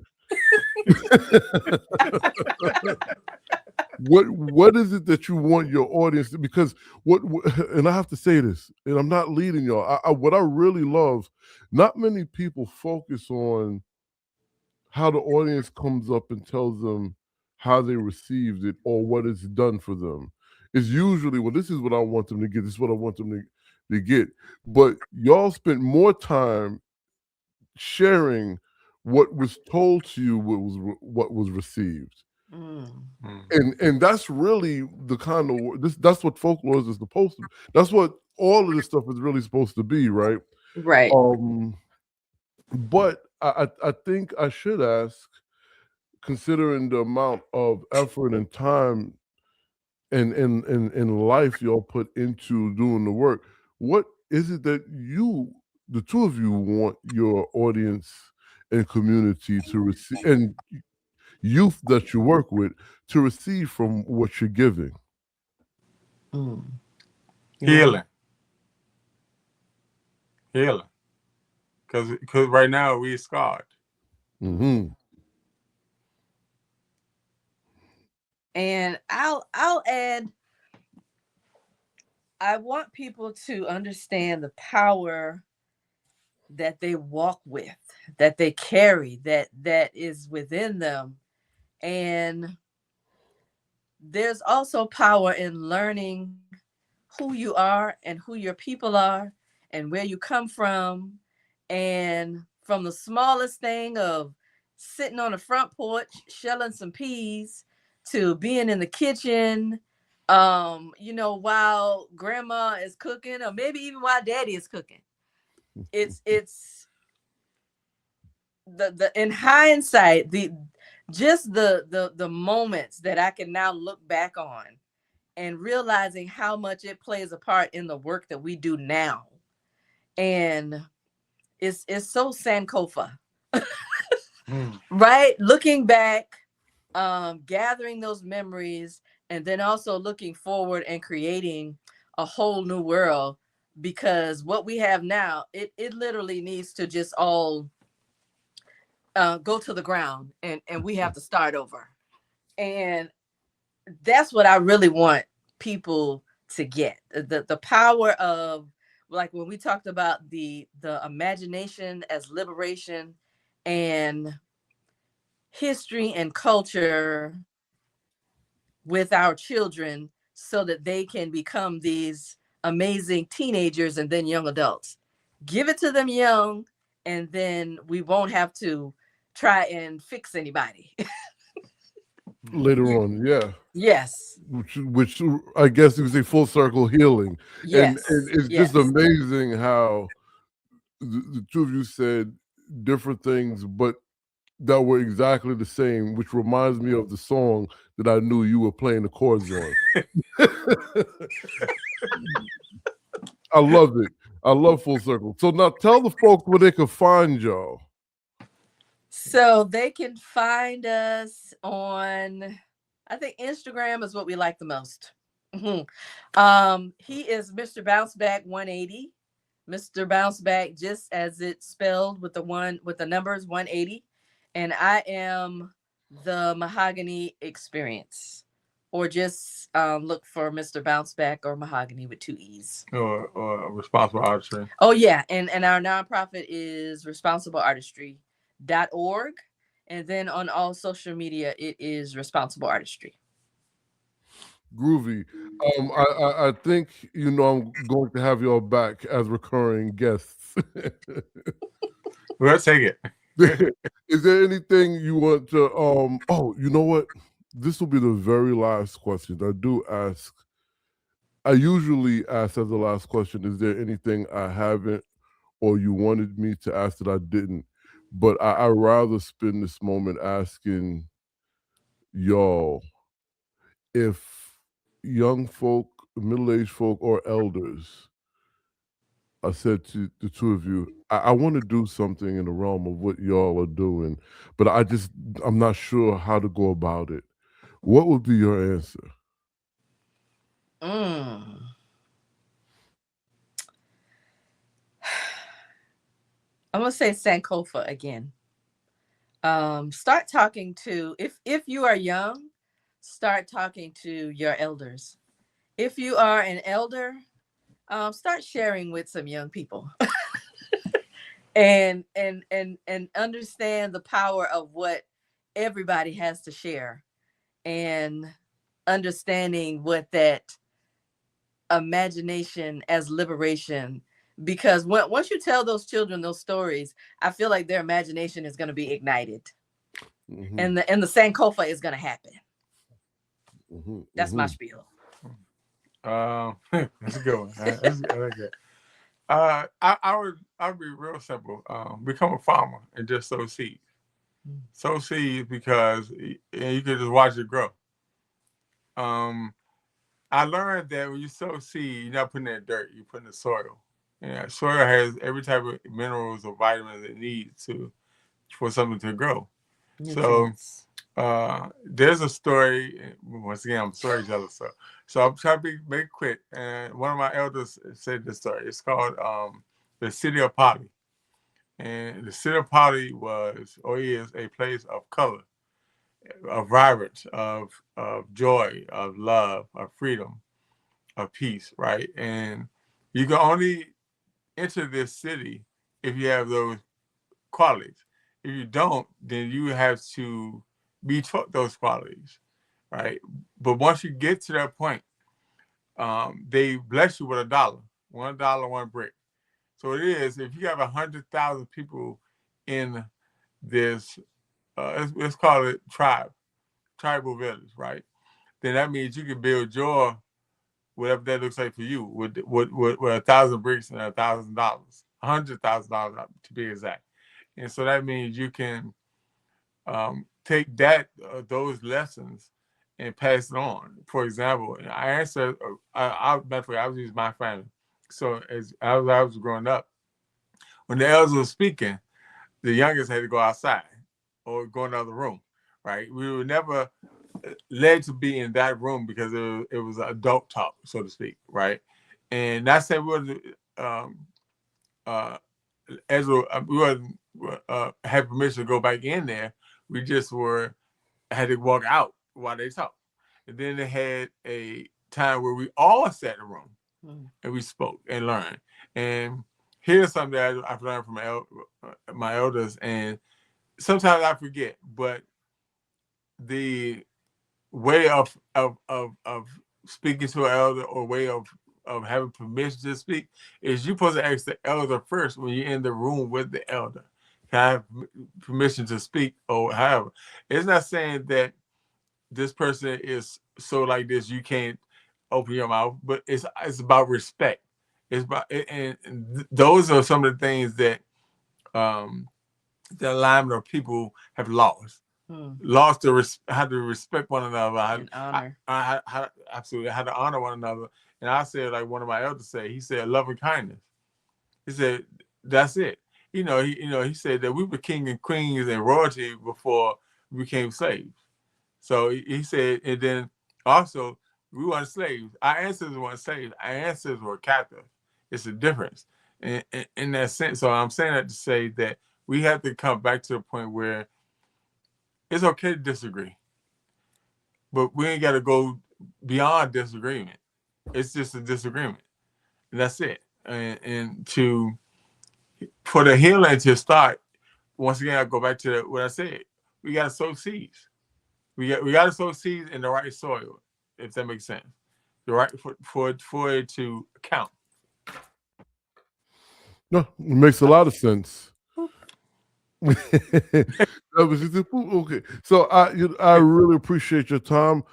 Speaker 3: What is it that you want your audience to, because what and I have to say this, and I'm not leading y'all. What I really love, not many people focus on how the audience comes up and tells them how they received it or what it's done for them. It's usually, well, this is what I want them to get, this is what I want them to get. But y'all spent more time sharing what was told to you, what was received.
Speaker 1: Mm.
Speaker 3: And that's really the kind of that's what folklore is supposed to be. That's what all of this stuff is really supposed to be, right?
Speaker 1: Right.
Speaker 3: But I think I should ask, considering the amount of effort and time and life y'all put into doing the work, what is it that you, the two of you, want your audience and community to receive, and youth that you work with, to receive from what you're giving?
Speaker 1: Mm.
Speaker 2: Healing, healing. Because right now we scarred.
Speaker 3: Mm-hmm.
Speaker 1: And I'll add, I want people to understand the power that they walk with, that they carry, that is within them. And there's also power in learning who you are and who your people are and where you come from. And from the smallest thing of sitting on the front porch shelling some peas to being in the kitchen, while grandma is cooking, or maybe even while daddy is cooking. It's the in hindsight, the moments that I can now look back on and realizing how much it plays a part in the work that we do now. And it's so Sankofa, right? Looking back, gathering those memories, and then also looking forward and creating a whole new world. Because what we have now, it literally needs to just all go to the ground, and we have to start over. And that's what I really want people to get, the power of, like when we talked about the imagination as liberation, and history and culture with our children, so that they can become these amazing teenagers and then young adults. Give it to them young, and then we won't have to try and fix anybody.
Speaker 3: Later on, yeah.
Speaker 1: Yes.
Speaker 3: Which I guess you could say full circle healing. And
Speaker 1: Yes.
Speaker 3: it's just
Speaker 1: Yes.
Speaker 3: amazing how the two of you said different things, but that were exactly the same, which reminds me of the song that I knew you were playing the chords on. I loved it. I love full circle. So now tell the folks where they can find y'all.
Speaker 1: So they can find us on, I think Instagram is what we like the most. He is Mr. Bounceback 180. Mr. Bounceback, just as it's spelled, with the numbers 180. And I am the Mahoganee Experience. Or just look for Mr. Bounceback or Mahoganee with two E's.
Speaker 2: Or Responsible ARTistry.
Speaker 1: Oh yeah, and our nonprofit is responsibleartistry.org. And then on all social media, it is Responsible Artistry.
Speaker 3: Groovy. I think I'm going to have y'all back as recurring guests.
Speaker 2: We'll take it.
Speaker 3: Is there anything you want to oh, you know what? This will be the very last question. I usually ask as the last question, is there anything I haven't or you wanted me to ask that I didn't? But I rather spend this moment asking y'all, if young folk, middle-aged folk, or elders I said to the two of you, I want to do something in the realm of what y'all are doing, but I'm not sure how to go about it. What would be your answer?
Speaker 1: Mm. I'm gonna say Sankofa again. Start talking to, if you are young, start talking to your elders. If you are an elder, start sharing with some young people. And understand the power of what everybody has to share, and understanding what that imagination as liberation, because once you tell those children those stories, I feel like their imagination is going to be ignited,
Speaker 3: Mm-hmm,
Speaker 1: and the Sankofa is going to happen.
Speaker 3: mm-hmm,
Speaker 1: That's my
Speaker 3: mm-hmm.
Speaker 1: spiel.
Speaker 2: That's a good one. I like that. I would be real simple. Become a farmer and just sow seeds. Sow seeds because you can just watch it grow. Um, I learned that when you sow seed, you're not putting it in dirt, you put in the soil. Yeah, soil has every type of minerals or vitamins it needs to for something to grow. So
Speaker 1: Nutrients.
Speaker 2: there's a story. Once again, I'm a storyteller, so I'm trying to make it quick. And one of my elders said this story. It's called the City of Poly, and the City of Poly was or is a place of color, of vibrance, of joy, of love, of freedom, of peace, right? And you can only enter this city if you have those qualities. If you don't, then you have to be taught those qualities, right? But once you get to that point, they bless you with $1, one brick. So it is if you have 100,000 people in this, let's call it tribal village, right? Then that means you can build your whatever that looks like for you with 1,000 bricks and $1,000, $100,000 to be exact. And so that means you can take those lessons and pass it on. For example, I answer. I was using my family. So as I was growing up, when the elders were speaking, the youngest had to go outside or go in another room. Right? We were never led to be in that room because it was adult talk, so to speak. Right? And not saying we were uh, Ezra, we wasn't had permission to go back in there. We just had to walk out while they talked. And then they had a time where we all sat in a room and we spoke and learned. And here's something that I've learned from my elders, and sometimes I forget, but the way of speaking to an elder or way of having permission to speak is you're supposed to ask the elder first when you're in the room with the elder. Can I have permission to speak or however? It's not saying that this person is so like this you can't open your mouth, but it's about respect. It's about and those are some of the things that um the alignment of people have lost. Lost how to respect one another,
Speaker 1: And honor.
Speaker 2: absolutely how to honor one another. And I said, like one of my elders said, he said, love and kindness. He said, that's it. He said that we were king and queens and royalty before we became slaves. So he said, and then also we weren't slaves. Our ancestors weren't slaves. Our ancestors were captives. It's a difference in that sense. So I'm saying that to say that we have to come back to a point where it's okay to disagree, but we ain't got to go beyond disagreement. It's just a disagreement, and that's it. And for the healing to start, once again, I go back to what I said. We got to sow seeds. We got to sow seeds in the right soil, if that makes sense. The right for it to count.
Speaker 3: No, it makes a lot of sense. Okay, so I really appreciate your time.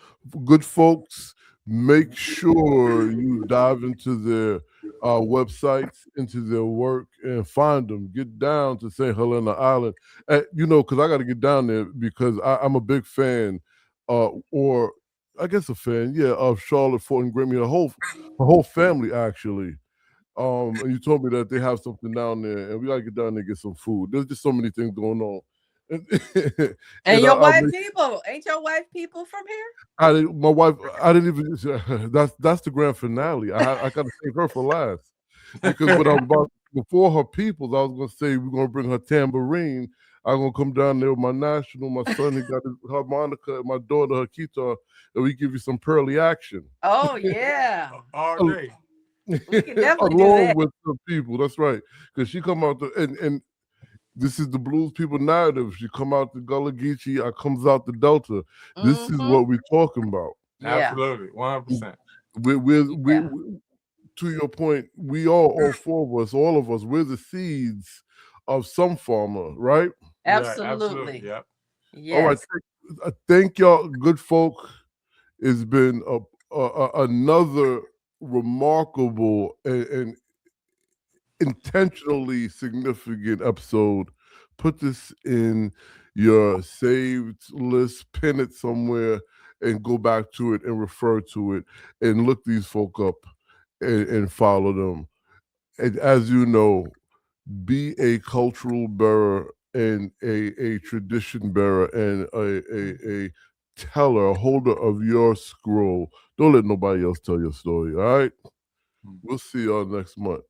Speaker 3: Good folks, make sure you dive into their websites, into their work, and find them. Get down to St. Helena Island, because I got to get down there because I'm a big fan, or I guess a fan, yeah, of Charlotte, Fort, and Grammy, the whole family actually. And you told me that they have something down there, and we gotta get down there and get some food. There's just so many things going on. And,
Speaker 1: And
Speaker 3: and
Speaker 1: your
Speaker 3: I'll
Speaker 1: white
Speaker 3: make
Speaker 1: people, ain't your white people from here?
Speaker 3: my wife. I didn't even. That's the grand finale. I gotta save her for last because what I was about before her peoples, I was gonna say we're gonna bring her tambourine. I'm gonna come down there with my national, my son, he got his harmonica, and my daughter her guitar, and we give you some pearly action.
Speaker 1: Oh yeah,
Speaker 2: All day.
Speaker 1: we can definitely do
Speaker 3: Along
Speaker 1: that.
Speaker 3: with the people. That's right. Because she come out and this is the blues people narrative. She come out the Gullah Geechee, I comes out the Delta. This is
Speaker 1: Mm-hmm.
Speaker 3: what we're talking about.
Speaker 1: Yeah,
Speaker 2: Absolutely. 100%.
Speaker 1: yeah,
Speaker 3: To your point, we all four of us, all of us, we're the seeds of some farmer, right?
Speaker 2: Yeah, absolutely.
Speaker 1: absolutely.
Speaker 2: Yep.
Speaker 3: All right.
Speaker 1: Yes,
Speaker 3: Thank y'all, good folk. It's been another remarkable and intentionally significant episode. Put this in your saved list, pin it somewhere, and go back to it and refer to it and look these folk up and follow them. And as you know, be a cultural bearer and a tradition bearer and a teller, a holder of your scroll. Don't let nobody else tell your story, all right?
Speaker 2: Mm.
Speaker 3: We'll see y'all next month.